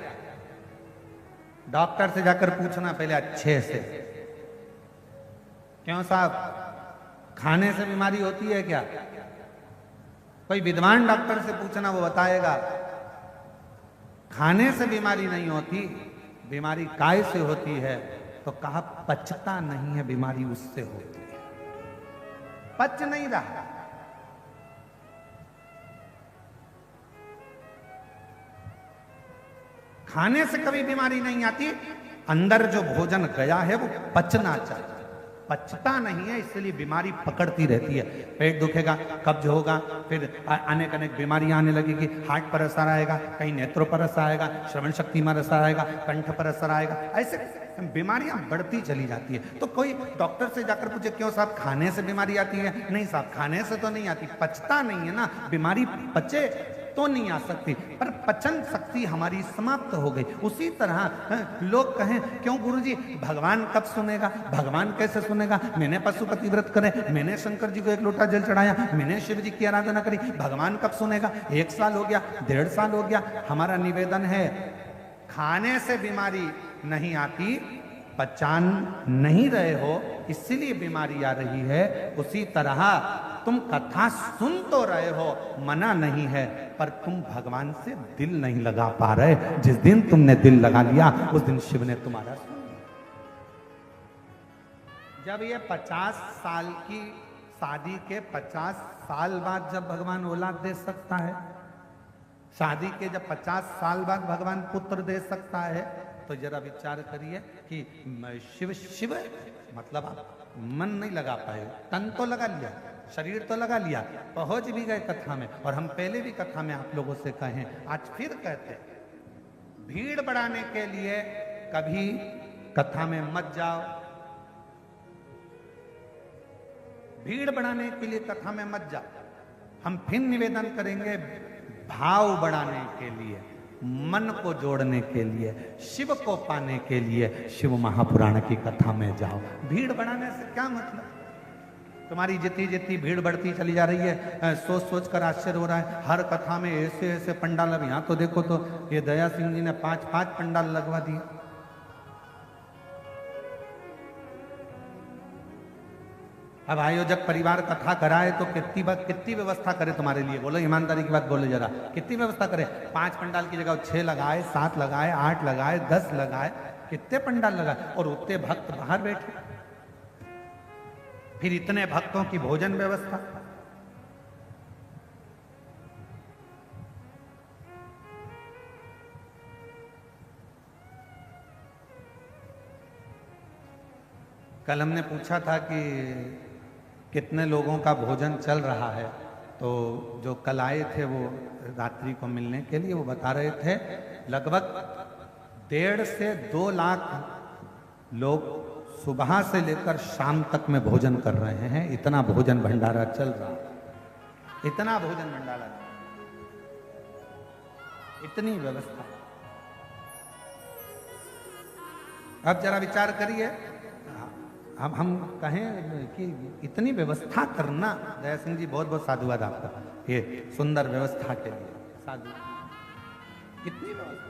डॉक्टर से जाकर पूछना पहले अच्छे से। क्यों साहब, खाने से बीमारी होती है क्या? कोई विद्वान डॉक्टर से पूछना, वो बताएगा खाने से बीमारी नहीं होती, बीमारी काय से होती है। तो कहा पचता नहीं है, बीमारी उससे होती है, पच नहीं रहा। खाने से कभी बीमारी नहीं आती, अंदर जो भोजन गया है वो पचना चाहिए, पचता नहीं है, इसलिए बीमारी पकड़ती रहती है। पेट दुखेगा, कब्ज होगा, फिर अनेक अनेक बीमारियां आने लगेगी। हार्ट पर असर आएगा, कहीं नेत्रों पर असर आएगा, श्रवण शक्ति में असर आएगा, कंठ पर असर आएगा, ऐसे बीमारियां बढ़ती चली जाती है। तो कोई डॉक्टर से जाकर पूछे क्यों साहब खाने से बीमारी आती है? नहीं साहब, खाने से तो नहीं आती, पचता नहीं है ना। बीमारी पचे तो नहीं आ सकती, पर पचन शक्ति हमारी समाप्त हो गई। उसी तरह लोग कहें क्यों गुरुजी भगवान कब सुनेगा, भगवान कैसे सुनेगा? मैंने पशुपति व्रत करे, मैंने शंकर जी को 1 लोटा जल चढ़ाया, मैंने शिव जी की आराधना करी, भगवान कब सुनेगा? 1 साल हो गया, 1.5 साल हो गया। हमारा निवेदन है, खाने से बीमारी नहीं आती, पहचान नहीं रहे हो इसीलिए बीमारी आ रही है। उसी तरह तुम कथा सुन तो रहे हो, मना नहीं है, पर तुम भगवान से दिल नहीं लगा पा रहे। जिस दिन तुमने दिल लगा लिया उस दिन शिव ने तुम्हारा सुन लिया। जब ये 50 साल की शादी के 50 साल बाद जब भगवान औलाद दे सकता है, शादी के जब 50 साल बाद भगवान पुत्र दे सकता है, तो जरा विचार करिए कि शिव शिव मतलब आप मन नहीं लगा पाए, तन तो लगा लिया, शरीर तो लगा लिया, पहुंच भी गए कथा में। और हम पहले भी कथा में आप लोगों से कहें, आज फिर कहते हैं, भीड़ बढ़ाने के लिए कभी कथा में मत जाओ, भीड़ बढ़ाने के लिए कथा में मत जाओ। हम फिर निवेदन करेंगे, भाव बढ़ाने के लिए, मन को जोड़ने के लिए, शिव को पाने के लिए शिव महापुराण की कथा में जाओ। भीड़ बढ़ाने से क्या मतलब? तुम्हारी जितनी जितनी भीड़ बढ़ती चली जा रही है, सोच सोच कर आश्चर्य हो रहा है। हर कथा में ऐसे ऐसे पंडाल, अब यहाँ तो देखो तो ये दया सिंह जी ने 5-5 पंडाल लगवा दिए। अब आयोजक परिवार कथा कराए तो कितनी व्यवस्था करे तुम्हारे लिए? बोलो ईमानदारी की बात बोलो जरा, कितनी व्यवस्था करे? 5 पंडाल की जगह 6 लगाए, 7 लगाए, 8 लगाए, 10 लगाए, कितने पंडाल लगाए, और उतने भक्त बाहर बैठे, फिर इतने भक्तों की भोजन व्यवस्था। कल हमने पूछा था कि कितने लोगों का भोजन चल रहा है, तो जो कल आए थे वो रात्रि को मिलने के लिए वो बता रहे थे लगभग 1.5 से 2 लाख लोग सुबह से लेकर शाम तक में भोजन कर रहे हैं। इतना भोजन भंडारा चल रहा है, इतना भोजन भंडारा, इतनी व्यवस्था। अब जरा विचार करिए, हम कहें कि इतनी व्यवस्था करना, दया सिंह जी बहुत बहुत साधुवाद आपका, ये सुंदर व्यवस्था के लिए साधु। कितनी व्यवस्था,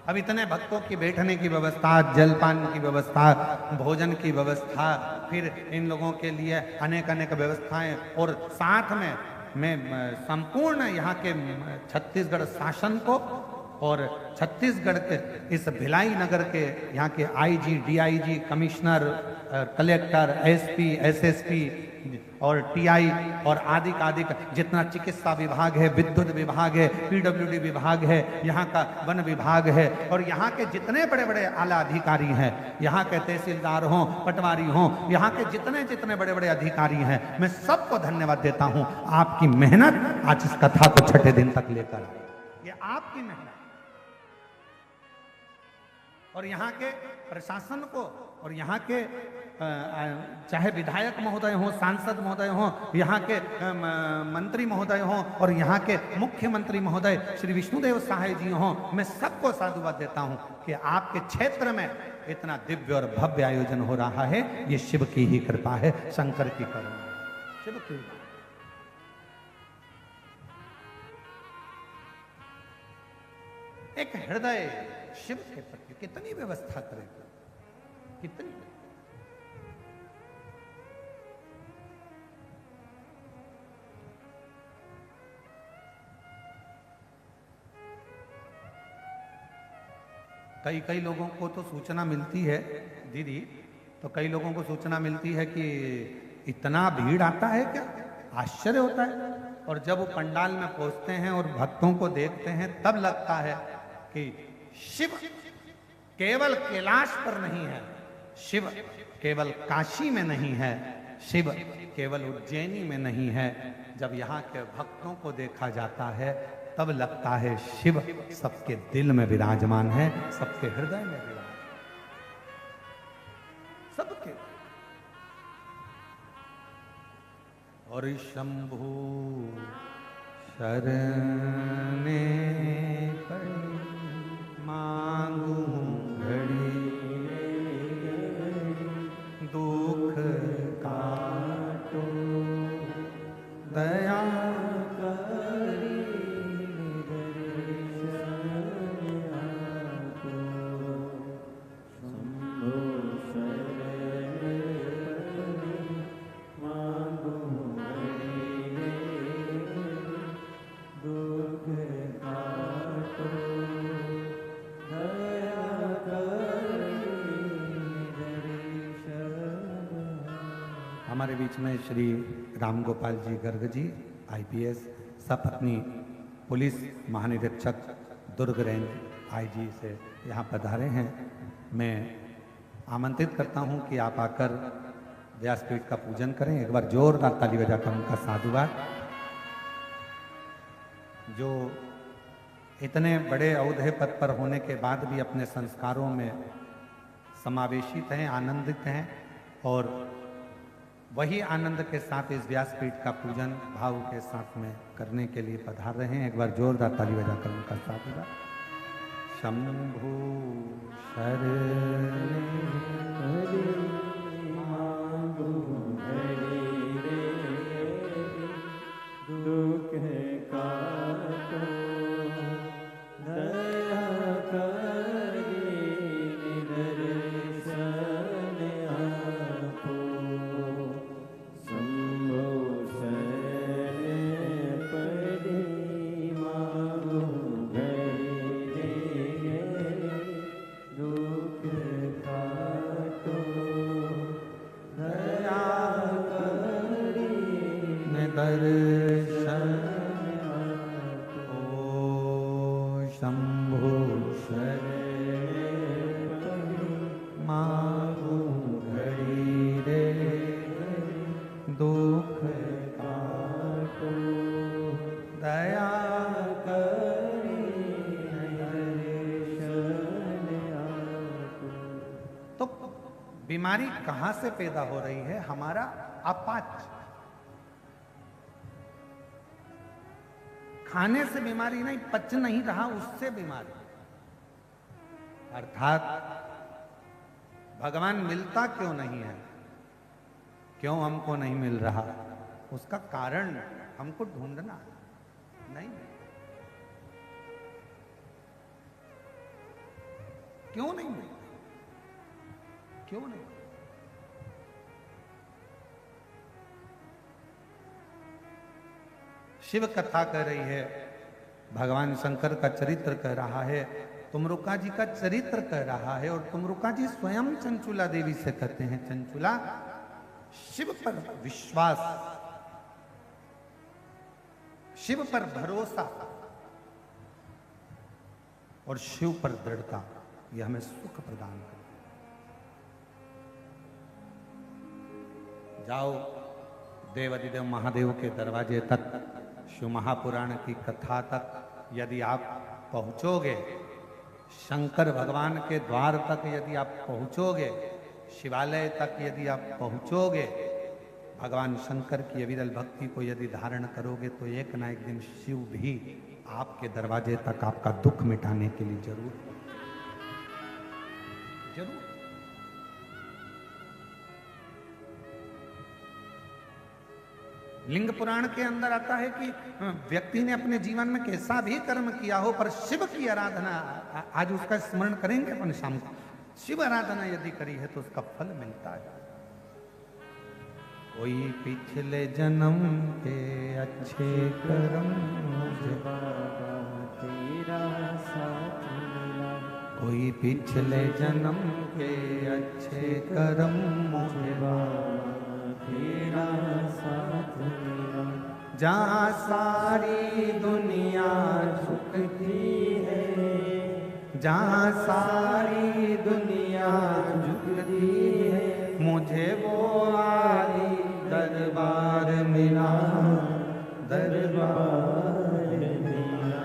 अब इतने भक्तों की बैठने की व्यवस्था, जलपान की व्यवस्था, भोजन की व्यवस्था, फिर इन लोगों के लिए अनेक अनेक व्यवस्थाएं, और साथ में मैं संपूर्ण यहाँ के छत्तीसगढ़ शासन को और छत्तीसगढ़ के इस भिलाई नगर के यहाँ के IG, DIG, commissioner, collector, SP, SSP और टीआई और आदि जितना चिकित्सा विभाग है, विद्युत विभाग है, पीडब्ल्यूडी विभाग है, यहाँ का वन विभाग है, और यहाँ के जितने बड़े बड़े आला अधिकारी हैं, यहाँ के तहसीलदार हों, पटवारी हों, यहाँ के जितने जितने बड़े बड़े अधिकारी हैं, मैं सबको धन्यवाद देता हूँ। आपकी मेहनत आज इस कथा को 6ठे दिन तक लेकर आई, ये आपकी मेहनत, और यहाँ के प्रशासन को, और यहाँ के चाहे विधायक महोदय हों, सांसद महोदय हों, यहाँ के मंत्री महोदय हों, और यहाँ के मुख्यमंत्री महोदय श्री विष्णुदेव सहाय जी हों, मैं सबको साधुवाद देता हूँ कि आपके क्षेत्र में इतना दिव्य और भव्य आयोजन हो रहा है। ये शिव की ही कृपा है, शंकर की करुणा, शिव की। एक हृदय शिव के प्रति कितनी व्यवस्था करेगा, कितनी। कई लोगों को तो सूचना मिलती है दीदी, तो कई लोगों को सूचना मिलती है कि इतना भीड़ आता है क्या, आश्चर्य होता है। और जब वो पंडाल में पहुंचते हैं और भक्तों को देखते हैं, तब लगता है कि शिव केवल कैलाश पर नहीं है, शिव केवल काशी में नहीं है, शिव केवल उज्जैनी में नहीं है। जब यहाँ के भक्तों को देखा जाता है तब लगता है शिव सबके दिल में विराजमान है, सबके हृदय में विराजमान, सबके। और शंभु शरणे पड़ी मांगू घड़ी, दुख काटो दया करी, हमारे बीच में श्री रामगोपाल जी गर्ग जी आईपीएस सपत्नी पुलिस महानिरीक्षक दुर्ग रेंज आईजी से यहाँ पधारे हैं। मैं आमंत्रित करता हूँ कि आप आकर व्यासपीठ का पूजन करें। एक बार जोरदार ताली बजाकर उनका साधुवाद। जो इतने बड़े औहदे पद पर होने के बाद भी अपने संस्कारों में समावेशित हैं, आनंदित हैं, और वही आनंद के साथ इस व्यासपीठ का पूजन भाव के साथ में करने के लिए पधार रहे हैं। एक बार जोरदार ताली बजाकर उनका साधुवाद। शंभु शरणे मांगू घड़ी रे, दुख काटो दया करी, दर्शन आपो। शंभु शरणे पड़ी मांगू घड़ी रे, दुख काटो दया करी, दर्शन आपो। शंभु शरणे पड़ी मांगू घड़ी बीमारी कहां से पैदा हो रही है? हमारा अपाच। खाने से बीमारी नहीं, पच नहीं रहा उससे बीमारी। अर्थात भगवान मिलता क्यों नहीं है? क्यों हमको नहीं मिल रहा? उसका कारण हमको ढूंढना नहीं। क्यों नहीं मिल? क्यों नहीं? शिव कथा कह रही है, भगवान शंकर का चरित्र कह रहा है, तुमरुका जी का चरित्र कह रहा है, और तुमरुका जी स्वयं चंचुला देवी से कहते हैं, चंचुला शिव पर विश्वास, शिव पर भरोसा और शिव पर दृढ़ता, यह हमें सुख प्रदान करे। जाओ देवाधिदेव महादेव के दरवाजे तक, शिव महापुराण की कथा तक यदि आप पहुंचोगे, शंकर भगवान के द्वार तक यदि आप पहुंचोगे, शिवालय तक यदि आप पहुंचोगे, भगवान शंकर की अविरल भक्ति को यदि धारण करोगे, तो एक ना एक दिन शिव भी आपके दरवाजे तक आपका दुख मिटाने के लिए जरूर जरूर। लिंग पुराण के अंदर आता है कि व्यक्ति ने अपने जीवन में कैसा भी कर्म किया हो, पर शिव की आराधना, आज उसका स्मरण करेंगे अपन शाम को, शिव आराधना यदि करी है तो उसका फल मिलता है। कोई पिछले जन्म के अच्छे कर्म मुझे बाबा तेरा साथ मिला, कोई पिछले जन्म के अच्छे कर्म मुझे बाबा तेरा साथ मिला। जहाँ सारी दुनिया झुकती है, जहाँ सारी दुनिया झुकती है, मुझे वो आली दरबार मिला, दरबार मिला।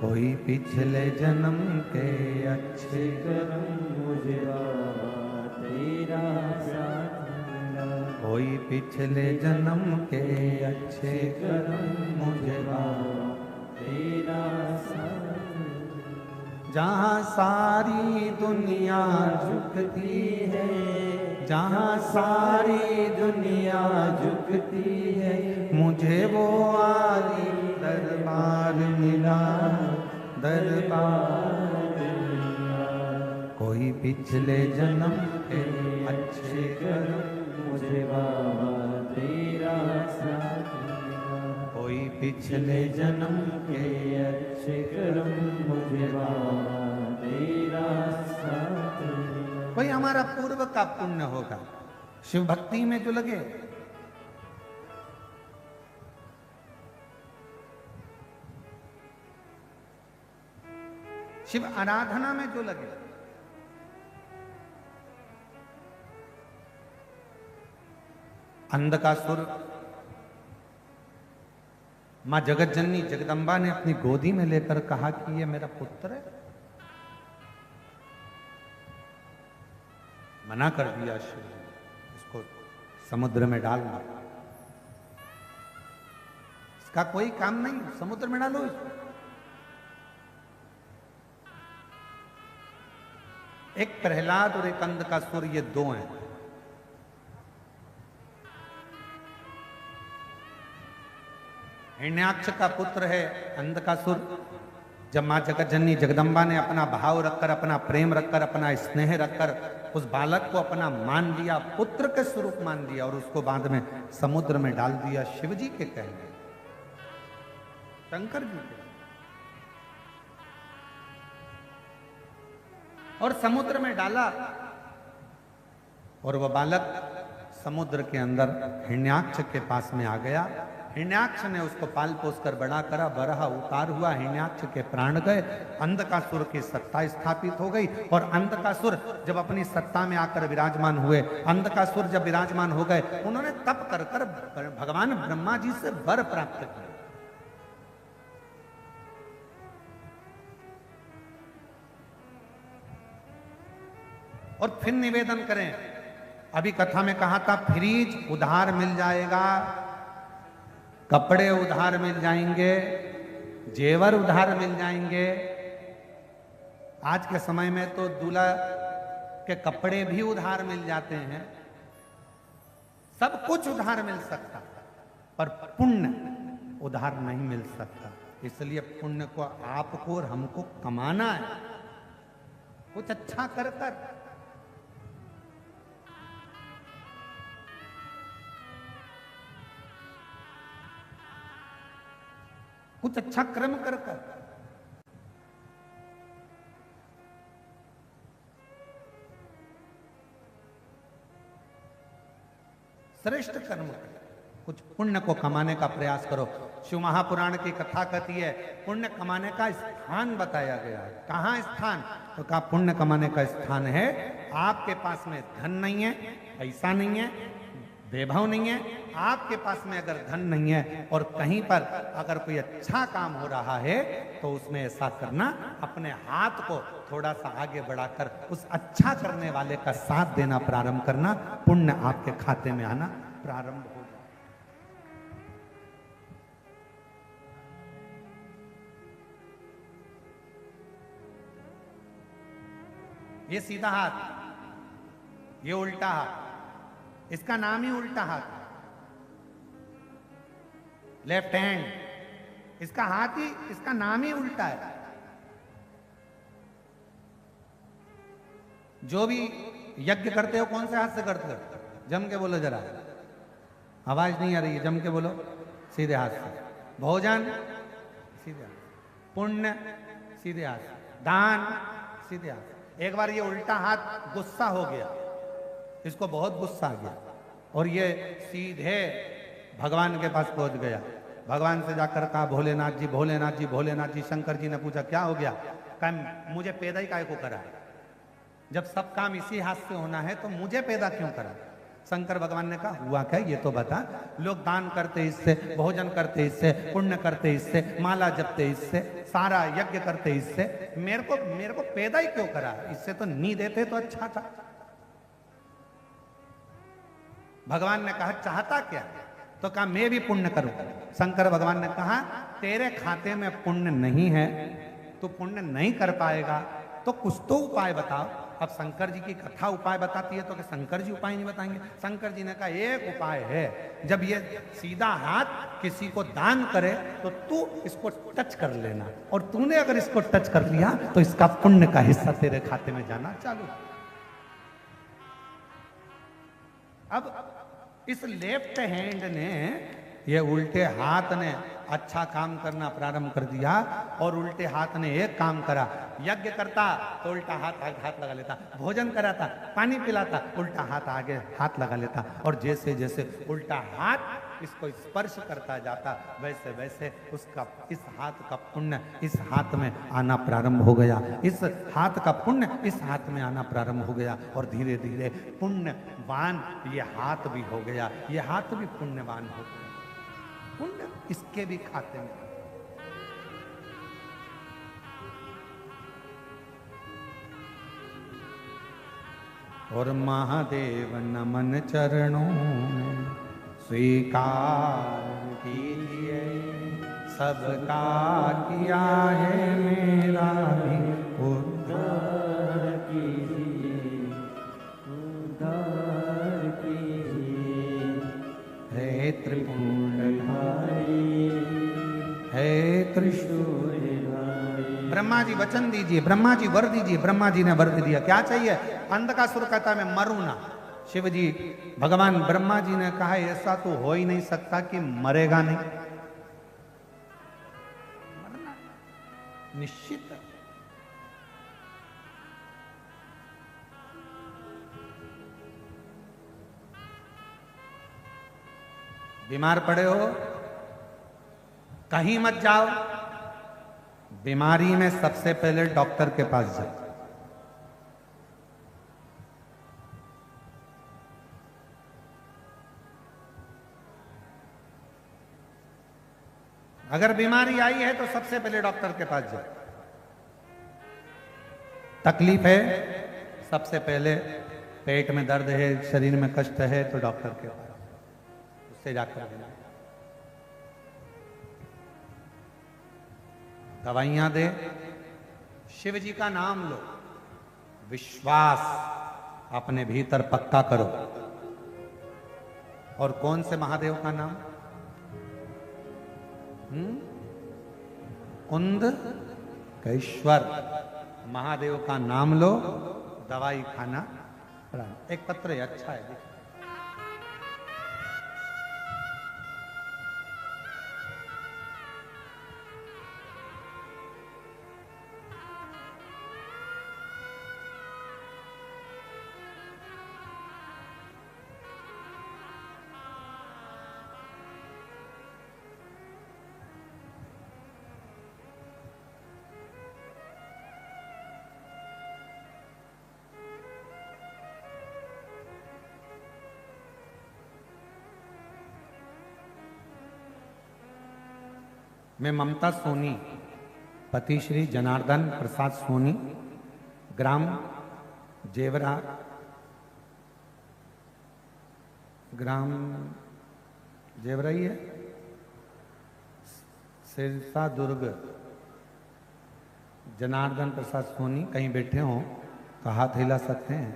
कोई पिछले जन्म के अच्छे कर्म मुझे बाबा तेरा साथ मिला, कोई पिछले जन्म के अच्छे कर्म मुझे बाबा तेरा साथ मिला। जहाँ सारी दुनिया झुकती है, जहाँ सारी दुनिया झुकती है, मुझे वो आली दरबार मिला, दरबार मिला। कोई पिछले जन्म के अच्छे कर्म मुझे बाबा तेरा साथ मिला, कोई पिछले जन्म के अच्छे कर्म मुझे बाबा तेरा साथ मिला। कोई हमारा पूर्व का पुण्य होगा, शिव भक्ति में जो लगे, शिव आराधना में जो लगे, अंधकासुर मां जगत जननी जगदम्बा ने अपनी गोदी में लेकर कहा कि ये मेरा पुत्र है, मना कर दिया शिव जी, इसको समुद्र में डालना, इसका कोई काम नहीं, समुद्र में डालो इसको। एक प्रहलाद और एक अंधकासुर, ये दो हैं। हिरण्याक्ष का पुत्र है अंधकासुर। जब मां जगत जननी जगदम्बा ने अपना भाव रखकर, अपना प्रेम रखकर, अपना स्नेह रखकर उस बालक को अपना मान लिया, पुत्र के स्वरूप मान लिया, और उसको बाद में समुद्र में डाल दिया, शिव जी के कहने, शंकर जी के, और समुद्र में डाला, और वह बालक समुद्र के अंदर हिरण्याक्ष के पास में आ गया। हिरण्याक्ष ने उसको पाल पोस कर बड़ा करा, बरहा उतार हुआ, हिरण्याक्ष के प्राण गए, अंधकासुर की सत्ता स्थापित हो गई। और अंधकासुर जब अपनी सत्ता में आकर विराजमान हुए, अंधकासुर जब विराजमान हो गए, उन्होंने तप कर कर भगवान ब्रह्मा जी से वर प्राप्त किया। और फिर निवेदन करें अभी कथा में कहा था फ्रिज उधार मिल जाएगा, कपड़े उधार मिल जाएंगे, जेवर उधार मिल जाएंगे। आज के समय में तो दूल्हा के कपड़े भी उधार मिल जाते हैं, सब कुछ उधार मिल सकता, पर पुण्य उधार नहीं मिल सकता। इसलिए पुण्य को आपको और हमको कमाना है, कुछ अच्छा कर कर। कुछ अच्छा कर्म कर कर। श्रेष्ठ कर्म कर, कुछ पुण्य को कमाने का प्रयास करो। शिव महापुराण की कथा कहती है पुण्य कमाने का स्थान बताया गया है। कहाँ स्थान? तो कहा पुण्य कमाने का स्थान है आपके पास में धन नहीं है, पैसा नहीं है, वैभव नहीं है, आपके पास में अगर धन नहीं है और कहीं पर अगर कोई अच्छा काम हो रहा है तो उसमें ऐसा करना, अपने हाथ को थोड़ा सा आगे बढ़ाकर उस अच्छा करने वाले का साथ देना प्रारंभ करना, पुण्य आपके खाते में आना प्रारंभ हो जाए। ये सीधा हाथ, ये उल्टा हाथ, इसका नाम ही उल्टा हाथ, लेफ्ट हैंड। इसका हाथ ही, इसका नाम ही उल्टा है। जो भी यज्ञ करते हो कौन से हाथ से करते हो? जम के बोलो जरा, आवाज नहीं आ रही है, जम के बोलो। सीधे हाथ से। भोजन सीधे हाथ, पुण्य सीधे हाथ, दान सीधे हाथ। एक बार ये उल्टा हाथ गुस्सा हो गया, इसको बहुत गुस्सा आ गया और ये सीधे भगवान के पास पहुंच गया। भगवान से जाकर कहा भोलेनाथ जी, भोलेनाथ जी, भोलेनाथ जी। शंकर जी ने पूछा क्या हो गया? कहा मुझे पैदा ही काहे को करा है? जब सब काम इसी हाथ से होना है तो मुझे पैदा क्यों करा? शंकर भगवान ने कहा हुआ क्या ये तो बता। लोग दान करते इससे, भोजन करते इससे, पुण्य करते इससे, माला जपते इससे, सारा यज्ञ करते इससे, मेरे को पैदा ही क्यों करा? इससे तो नहीं देते तो अच्छा था। भगवान ने कहा चाहता क्या? तो कहा मैं भी पुण्य करूं। शंकर भगवान ने कहा तेरे खाते में पुण्य नहीं है, तू पुण्य नहीं कर पाएगा, तो कुछ तो उपाय बताओ। अब शंकर जी की कथा उपाय बताती है तो कि शंकर जी उपाय नहीं बताएंगे? शंकर जी ने कहा एक उपाय है, जब ये सीधा हाथ किसी को दान करे तो तू इसको टच कर लेना, और तूने अगर इसको टच कर लिया तो इसका पुण्य का हिस्सा तेरे खाते में जाना चालू। अब इस लेफ्ट हैंड ने, ये उल्टे हाथ ने अच्छा काम करना प्रारंभ कर दिया और उल्टे हाथ ने एक काम करा। यज्ञ करता तो उल्टा हाथ लगा लेता, भोजन कराता, पानी पिलाता, उल्टा हाथ आगे हाथ लगा लेता, और जैसे जैसे उल्टा हाथ इसको स्पर्श करता जाता वैसे वैसे उसका इस हाथ का पुण्य इस हाथ में आना प्रारंभ हो गया, इस हाथ का पुण्य इस हाथ में आना प्रारंभ हो गया, और धीरे धीरे पुण्यवान ये हाथ भी हो गया, ये हाथ भी पुण्यवान हो गया। पुण्य इसके भी खाते में। और महादेव नमन चरणों में स्वीकार कीजिए, सबका किया है मेरा भी उद्धार कीजिए, उद्धार कीजिए। हे त्रिपुंडधारी, हे त्रिशूलधारी। ब्रह्मा जी वचन दीजिए, ब्रह्मा जी वर दीजिए। ब्रह्मा जी ने वर दिया, क्या चाहिए? अंधकासुर कहता मैं मरूं ना। शिव जी, भगवान ब्रह्मा जी ने कहा ऐसा तो हो ही नहीं सकता कि मरेगा नहीं, मरना निश्चित है। बीमार पड़े हो कहीं मत जाओ, बीमारी में सबसे पहले डॉक्टर के पास जाओ। अगर बीमारी आई है तो सबसे पहले डॉक्टर के पास जाओ। तकलीफ है सबसे पहले पेट में दर्द है, शरीर में कष्ट है, तो डॉक्टर के पास उससे जाकर मिला, दवाइयां दे, शिव जी का नाम लो, विश्वास अपने भीतर पक्का करो। और कौन से महादेव का नाम? कुंदकेश्वर महादेव का नाम लो, दवाई खाना। एक पत्र है, अच्छा है, देखो। मैं ममता सोनी, पति श्री जनार्दन प्रसाद सोनी, ग्राम जेवरा, ग्राम जेवरा ही है, सिरसा दुर्ग, जनार्दन प्रसाद सोनी। कहीं बैठे हों तो हाथ हिला सकते हैं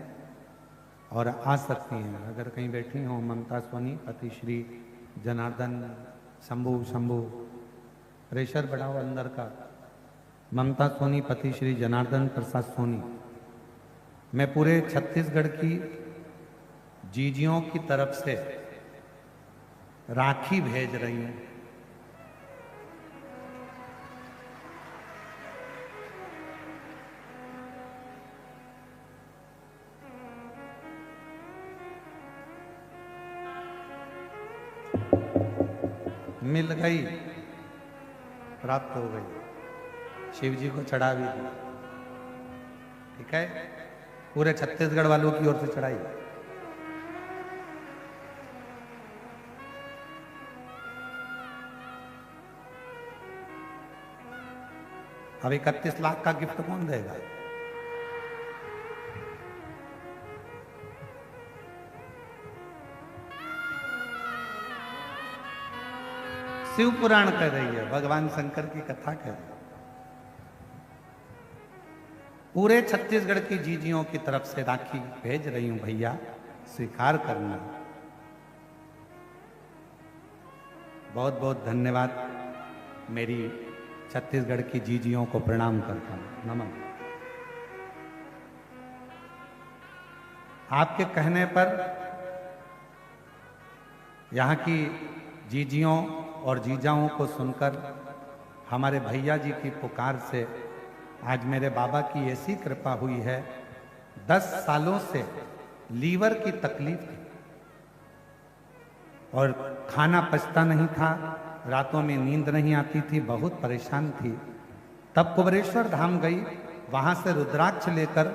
और आ सकती हैं। अगर कहीं बैठी हों ममता सोनी, पति श्री जनार्दन, शंभू प्रेशर बढ़ाओ अंदर का। ममता सोनी, पति श्री जनार्दन प्रसाद सोनी। मैं पूरे छत्तीसगढ़ की जीजियों की तरफ से राखी भेज रही हूं। मिल गई, प्राप्त हो गई, शिव जी को चढ़ा भी दी। ठीक है, पूरे छत्तीसगढ़ वालों की ओर से चढ़ाई। अब 31 लाख का गिफ्ट कौन देगा? शिव पुराण कह रही है, भगवान शंकर की कथा कह रही है। पूरे छत्तीसगढ़ की जीजियों की तरफ से राखी भेज रही हूं भैया, स्वीकार करना। बहुत बहुत धन्यवाद। मेरी छत्तीसगढ़ की जीजियों को प्रणाम करता हूं, नमन। आपके कहने पर यहाँ की जीजियों और जीजाओं को सुनकर, हमारे भैया जी की पुकार से आज मेरे बाबा की ऐसी कृपा हुई है। 10 सालों से लीवर की तकलीफ थी और खाना पचता नहीं था, रातों में नींद नहीं आती थी, बहुत परेशान थी। तब कुबरेश्वर धाम गई, वहां से रुद्राक्ष लेकर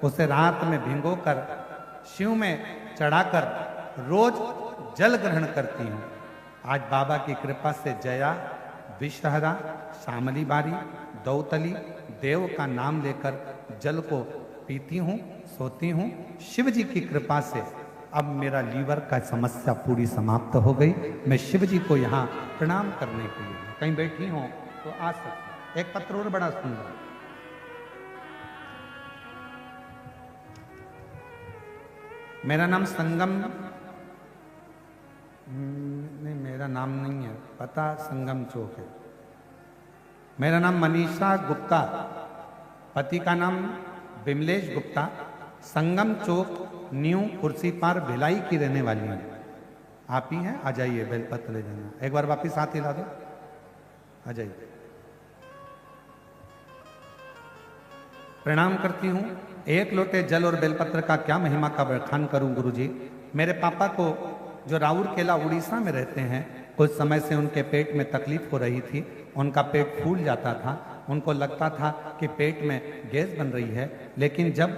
उसे रात में भिगोकर शिव में चढ़ाकर रोज जल ग्रहण करती हूँ। आज बाबा की कृपा से जया, विषहरा, शामली बारी, दौतली, देव का नाम लेकर जल को पीती हूँ, सोती हूँ। शिव जी की कृपा से अब मेरा लीवर का समस्या पूरी समाप्त हो गई। मैं शिव जी को यहाँ प्रणाम करने के लिए, कहीं बैठी हूँ तो आ सकती। एक पत्र और बड़ा सुंदर, मेरा नाम संगम, नहीं मेरा नाम नहीं है, पता संगम चौक है। मेरा नाम मनीषा गुप्ता, पति का नाम विमलेश गुप्ता, संगम चौक न्यू कुर्सी पार भिलाई की रहने वाली है। आप ही हैं? आ जाइए, बेलपत्र ले जाना। एक बार वापिस हाथ हिला दो, आ जाइए। प्रणाम करती हूँ। एक लोटे जल और बेलपत्र का क्या महिमा का बखान करूं गुरुजी। मेरे पापा को, जो राउर केला उड़ीसा में रहते हैं, कुछ समय से उनके पेट में तकलीफ हो रही थी। उनका पेट फूल जाता था, उनको लगता था कि पेट में गैस बन रही है। लेकिन जब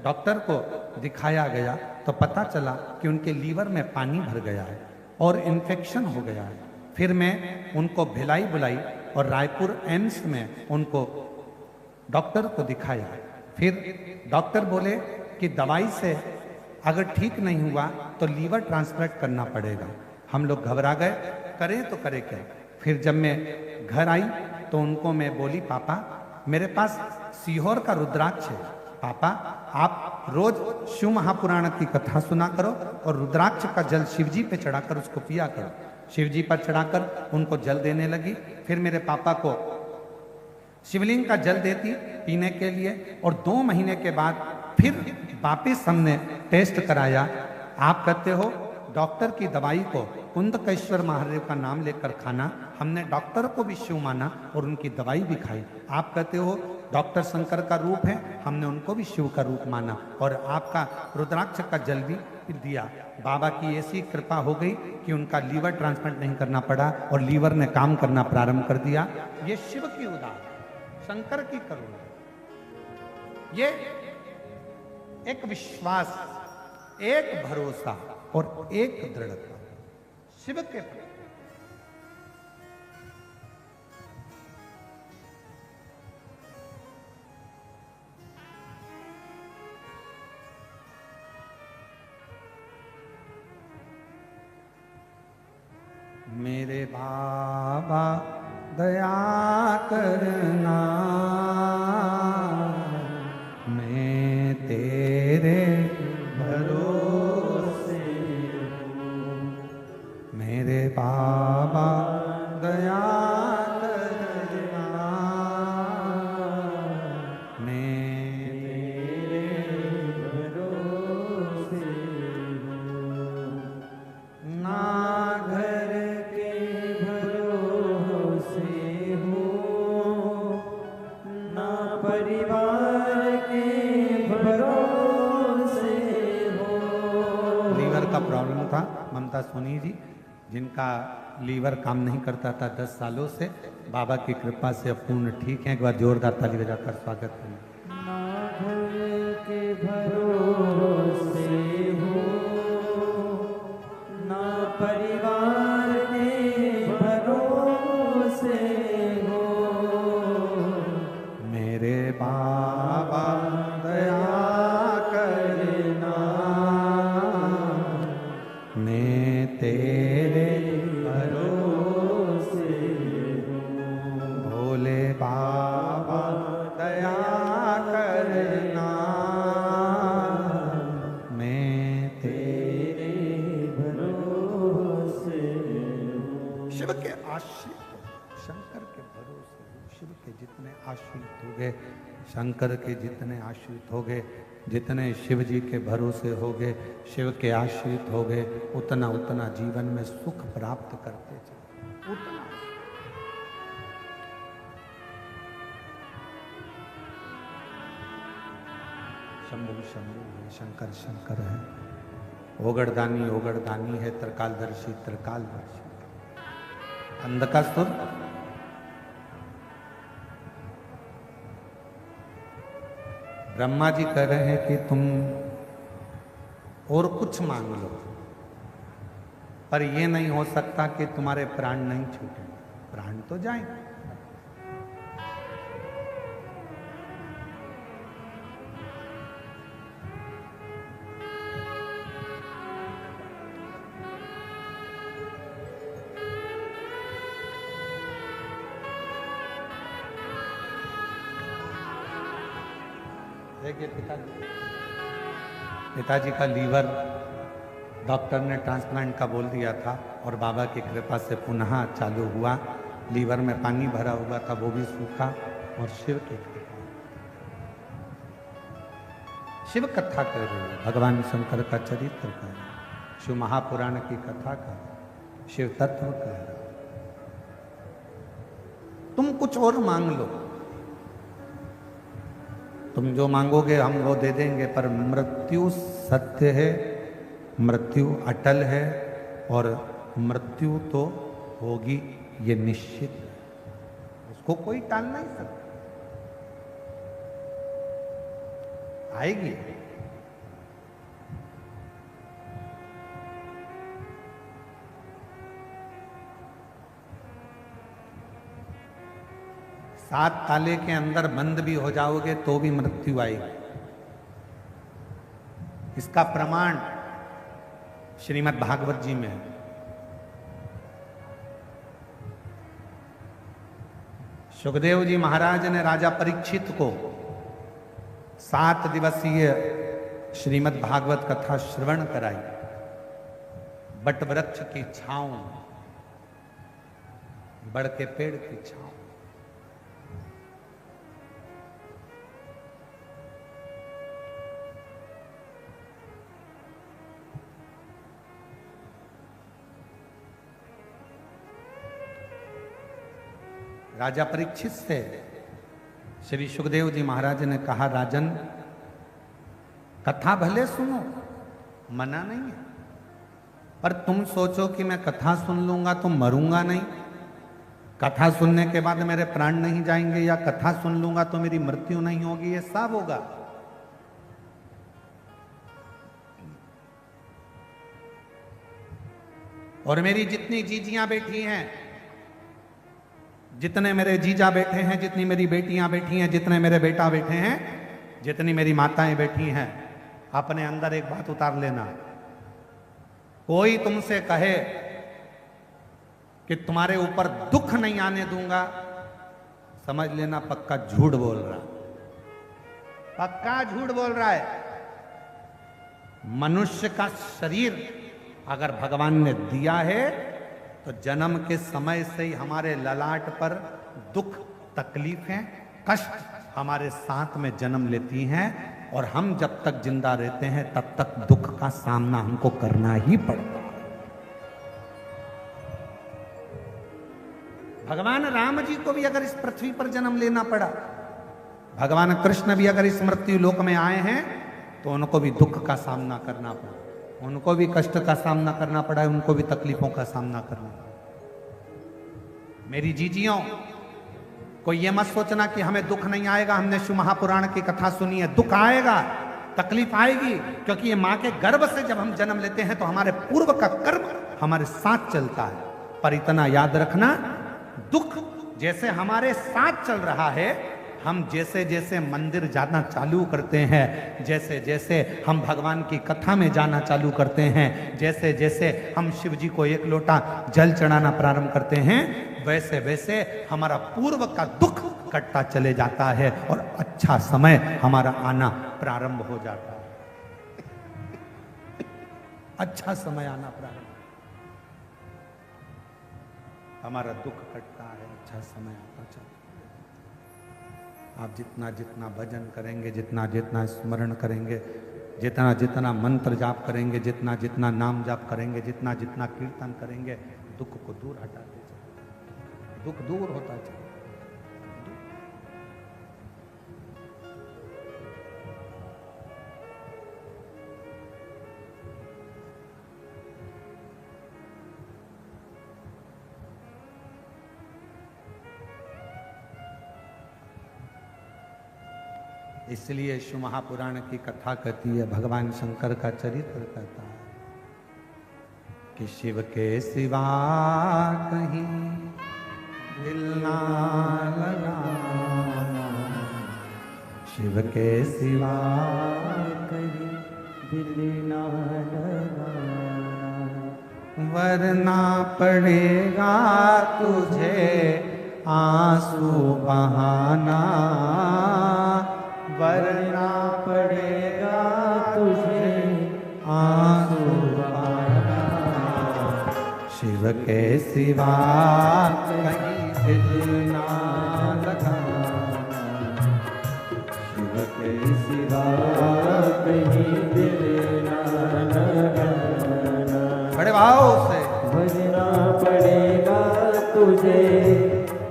डॉक्टर को दिखाया गया तो पता चला कि उनके लीवर में पानी भर गया है और इन्फेक्शन हो गया है। फिर मैं उनको भिलाई बुलाई और रायपुर एम्स में उनको डॉक्टर को दिखाया। फिर डॉक्टर बोले कि दवाई से अगर ठीक नहीं हुआ तो लीवर ट्रांसप्लांट करना पड़ेगा। हम लोग घबरा गए, करें तो करें क्या। फिर जब मैं घर आई तो उनको मैं बोली, पापा मेरे पास सीहोर का रुद्राक्ष है, पापा आप रोज शिव महापुराण की कथा सुना करो और रुद्राक्ष का जल शिव जी पे चढ़ाकर उसको पिया करो। शिव जी पर चढ़ाकर उनको जल देने लगी। फिर मेरे पापा को शिवलिंग का जल देती पीने के लिए, और 2 महीने के बाद फिर वापिस हमने टेस्ट कराया। आप कहते हो डॉक्टर की दवाई को कुंदकेश्वर महादेव का नाम लेकर खाना, हमने डॉक्टर को भी शिव माना और उनकी दवाई भी खाई। आप कहते हो डॉक्टर शंकर का रूप है, हमने उनको भी शिव का रूप माना और आपका रुद्राक्ष का जल भी दिया। बाबा की ऐसी कृपा हो गई कि उनका लीवर ट्रांसप्लांट नहीं करना पड़ा और लीवर ने काम करना प्रारंभ कर दिया। ये शिव की उदार, शंकर की करुणा, ये एक विश्वास, एक भरोसा और एक दृढ़ता शिव के प्रति। मेरे बाबा दया करना, मैं तेरे भरोसे हूँ। मेरे बाबा दया करना, मैं तेरे भरोसे हूँ। ना घर के भरोसे हूँ, ना परिवार के भरोसे हूँ। लीवर का प्रॉब्लम था ममता सोनी जी, जिनका लीवर काम नहीं करता था 10 सालों से, बाबा की कृपा से अब पूर्ण ठीक है। एक बार जोरदार ताली बजाकर स्वागत करें। ना घर के भरोसे हो, ना परिवार के भरोसे हो। मेरे बाबा दया करना, मैं तेरे भरोसे हो। भोले बाबा दया करना, मैं तेरे भरोसे हो। शिव के आश्रित हो, शंकर के भरोसे हो। शिव के जितने आश्रित हो गए, शंकर के जितने आश्रित हो गए, जितने शिव जी के भरोसे हो गए, शिव के आश्रित हो गए, उतना उतना जीवन में सुख प्राप्त करते चले, उतना। शंभु शंभु है, शंकर शंकर है, ओगड़दानी ओगड़दानी है, त्रिकालदर्शी त्रिकालदर्शी। अंधकासुर ब्रह्मा जी कह रहे हैं कि तुम और कुछ मांग लो, पर यह नहीं हो सकता कि तुम्हारे प्राण नहीं छूटे। प्राण तो जाएंगे। देखिए पिताजी का लीवर डॉक्टर ने ट्रांसप्लांट का बोल दिया था और बाबा की कृपा से पुनः चालू हुआ। लीवर में पानी भरा हुआ था, वो भी सूखा, और शिव की कृपा। शिव कथा कर रही है, भगवान शंकर का चरित्र कर रही है, शिव महापुराण की कथा कर रही है, शिव तत्व कर रही है। तुम कुछ और मांग लो, तुम जो मांगोगे हम वो दे देंगे, पर मृत्यु सत्य है, मृत्यु अटल है और मृत्यु तो होगी, ये निश्चित है, उसको कोई टाल नहीं सकता, आएगी। सात ताले के अंदर बंद भी हो जाओगे तो भी मृत्यु आएगी। इसका प्रमाण श्रीमद् भागवत जी में है। सुखदेव जी महाराज ने राजा परीक्षित को 7 दिवसीय श्रीमद् भागवत कथा श्रवण कराई, बट वृक्ष की छांव, बड़ के पेड़ की छांव। राजा परीक्षित से श्री सुखदेव जी महाराज ने कहा, राजन कथा भले सुनो, मना नहीं है, पर तुम सोचो कि मैं कथा सुन लूंगा तो मरूंगा नहीं, कथा सुनने के बाद मेरे प्राण नहीं जाएंगे, या कथा सुन लूंगा तो मेरी मृत्यु नहीं होगी, ये सब होगा। और मेरी जितनी जीजियां बैठी हैं, जितने मेरे जीजा बैठे हैं, जितनी मेरी बेटियां बैठी हैं, जितने मेरे बेटा बैठे हैं, जितनी मेरी माताएं बैठी हैं, अपने अंदर एक बात उतार लेना। कोई तुमसे कहे कि तुम्हारे ऊपर दुख नहीं आने दूंगा, समझ लेना पक्का झूठ बोल रहा, पक्का झूठ बोल रहा है। मनुष्य का शरीर अगर भगवान ने दिया है तो जन्म के समय से ही हमारे ललाट पर दुख, तकलीफें, कष्ट हमारे साथ में जन्म लेती हैं, और हम जब तक जिंदा रहते हैं तब तक दुख का सामना हमको करना ही पड़ता है। भगवान राम जी को भी अगर इस पृथ्वी पर जन्म लेना पड़ा, भगवान कृष्ण भी अगर इस मृत्यु लोक में आए हैं तो उनको भी दुख का सामना करना पड़ा, उनको भी कष्ट का सामना करना पड़ा है, उनको भी तकलीफों का सामना करना पड़ा। मेरी जीजियों, कोई ये मत सोचना कि हमें दुख नहीं आएगा, हमने शिव महापुराण की कथा सुनी है। दुख आएगा, तकलीफ आएगी, क्योंकि ये माँ के गर्भ से जब हम जन्म लेते हैं तो हमारे पूर्व का कर्म हमारे साथ चलता है। पर इतना याद रखना, दुख जैसे हमारे साथ चल रहा है, हम जैसे जैसे मंदिर जाना चालू करते हैं, जैसे जैसे हम भगवान की कथा में जाना चालू करते हैं, जैसे जैसे हम शिव जी को 1 लोटा जल चढ़ाना प्रारंभ करते हैं, वैसे वैसे हमारा पूर्व का दुख कटता चले जाता है और अच्छा समय हमारा आना प्रारंभ हो जाता है। अच्छा समय आना प्रारंभ, हमारा दुख कटता है, अच्छा समय आता चलता है। आप जितना जितना भजन करेंगे, जितना जितना स्मरण करेंगे, जितना जितना मंत्र जाप करेंगे, जितना जितना नाम जाप करेंगे, जितना जितना कीर्तन करेंगे, दुख को दूर हटाते चले, दुख दूर होता चले। इसलिए शिव महापुराण की कथा कहती है, भगवान शंकर का चरित्र कहता है कि शिव के सिवा कहीं दिल ना लगाना, शिव के सिवा कहीं दिल ना लगाना, वरना पड़ेगा तुझे आंसू बहाना, वरना पड़ेगा तुझे आंसू बहाना, शिव के सिवा कहीं दिल ना लगाना, शिव के सिवा कहीं दिल ना लगाना, बड़े भाव से वरना पड़ेगा तुझे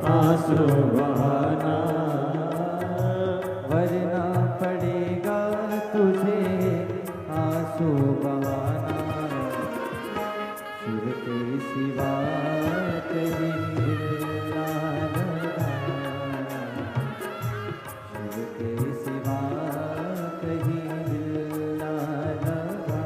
आंसू बहाना, वरना पड़ेगा तुझे आंसू बहाना, शिव के सिवा कहीं दिल ना लगाना, शिव के सिवा कहीं दिल ना लगाना।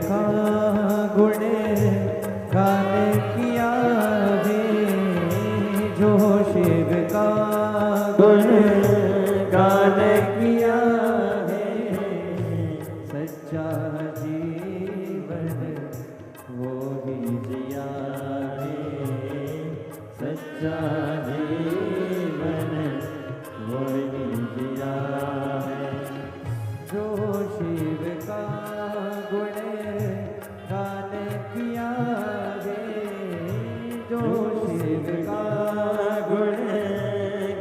का गुण गाने किया है, जो शिव का गुण गाने किया है, सच्चा जीवन वो ही जिया है, सच्चा जीवन वो ही जिया है, जो शिव का गुण गाने किया है, जो शिव का गुण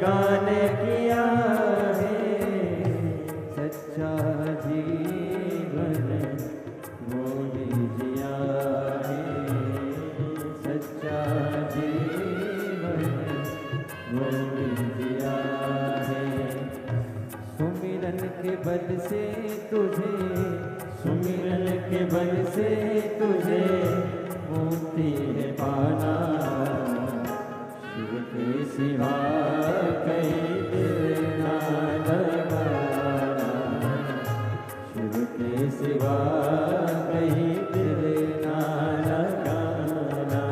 गाने किया है, सच्चा जीवन वो ही जिया है, सच्चा जीवन वो ही जिया है। सुमिरन के बल से तुझे, सुमिरन के बल से तुझे मुक्ति है पाना, शिव के सिवा कहीं दिल ना लगाना, शिव के सिवा कहीं दिल ना लगाना।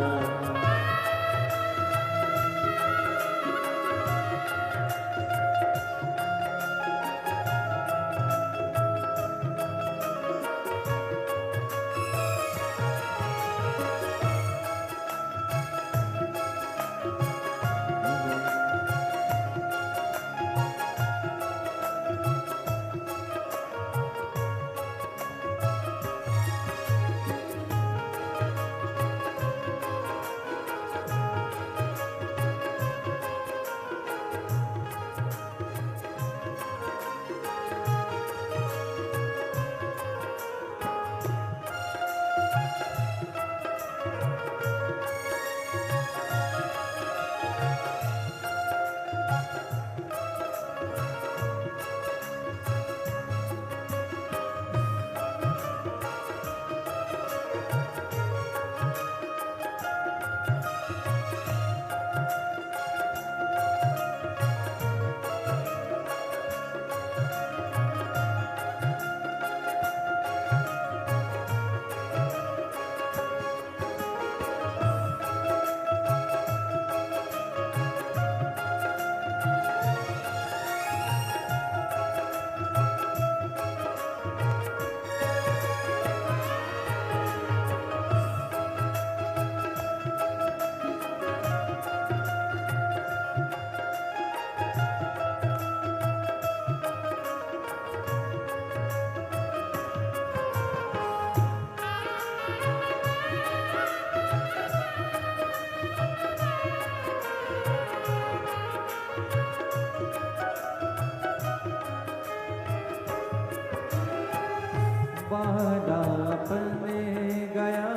बालापन में गया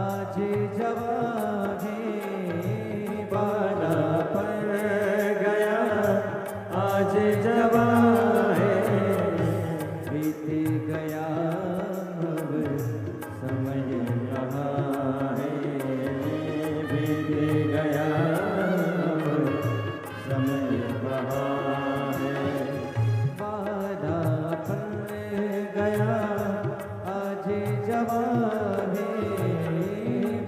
आज जवान है, बालापन गया आज जवान है, बीत गया अब समय कहाँ है, बीत गया अब समय कहाँ है। बालापन गया आज जवान है,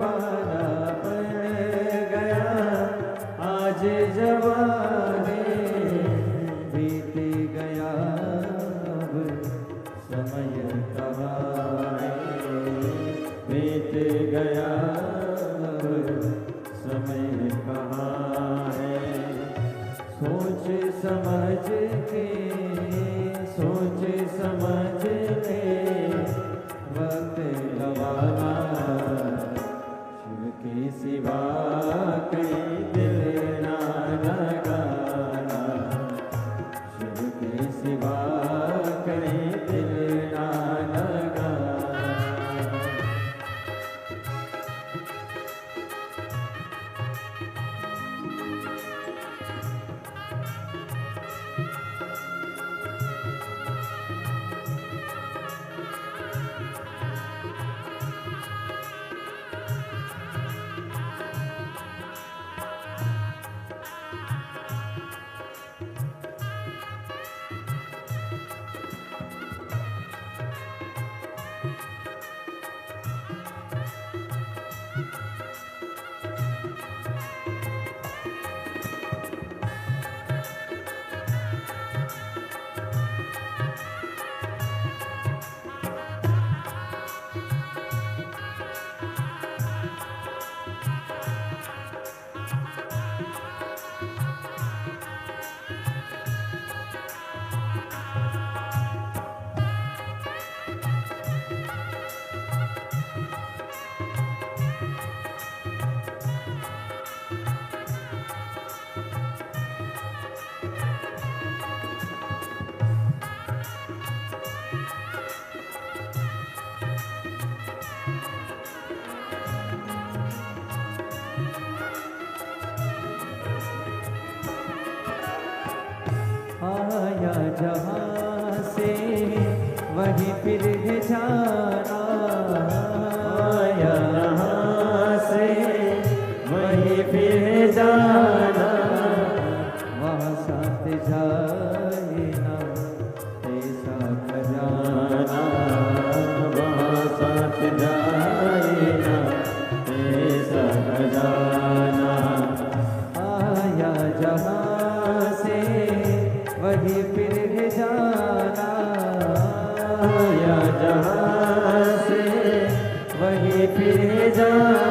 बालापन गया आज जवान है, बीत गया अब समय कहाँ है, बीत गया अब समय कहाँ है। सोच समझ के, सोच समझ के वक्त गवाना, शिव के सिवा कहीं दिल ना लगाना, शिव के सिवा कहीं दिल ना लगाना। जहाँ से वहीं फिर जाना, आया जहाँ से वहीं फिर जाना, वहाँ साथ जाए ना ऐसा खजाना, वहाँ साथ जाए ना ऐसा खजाना, आया जहाँ से वहीं फिर जाना, आया जहाँ से वहीं फिर जाना,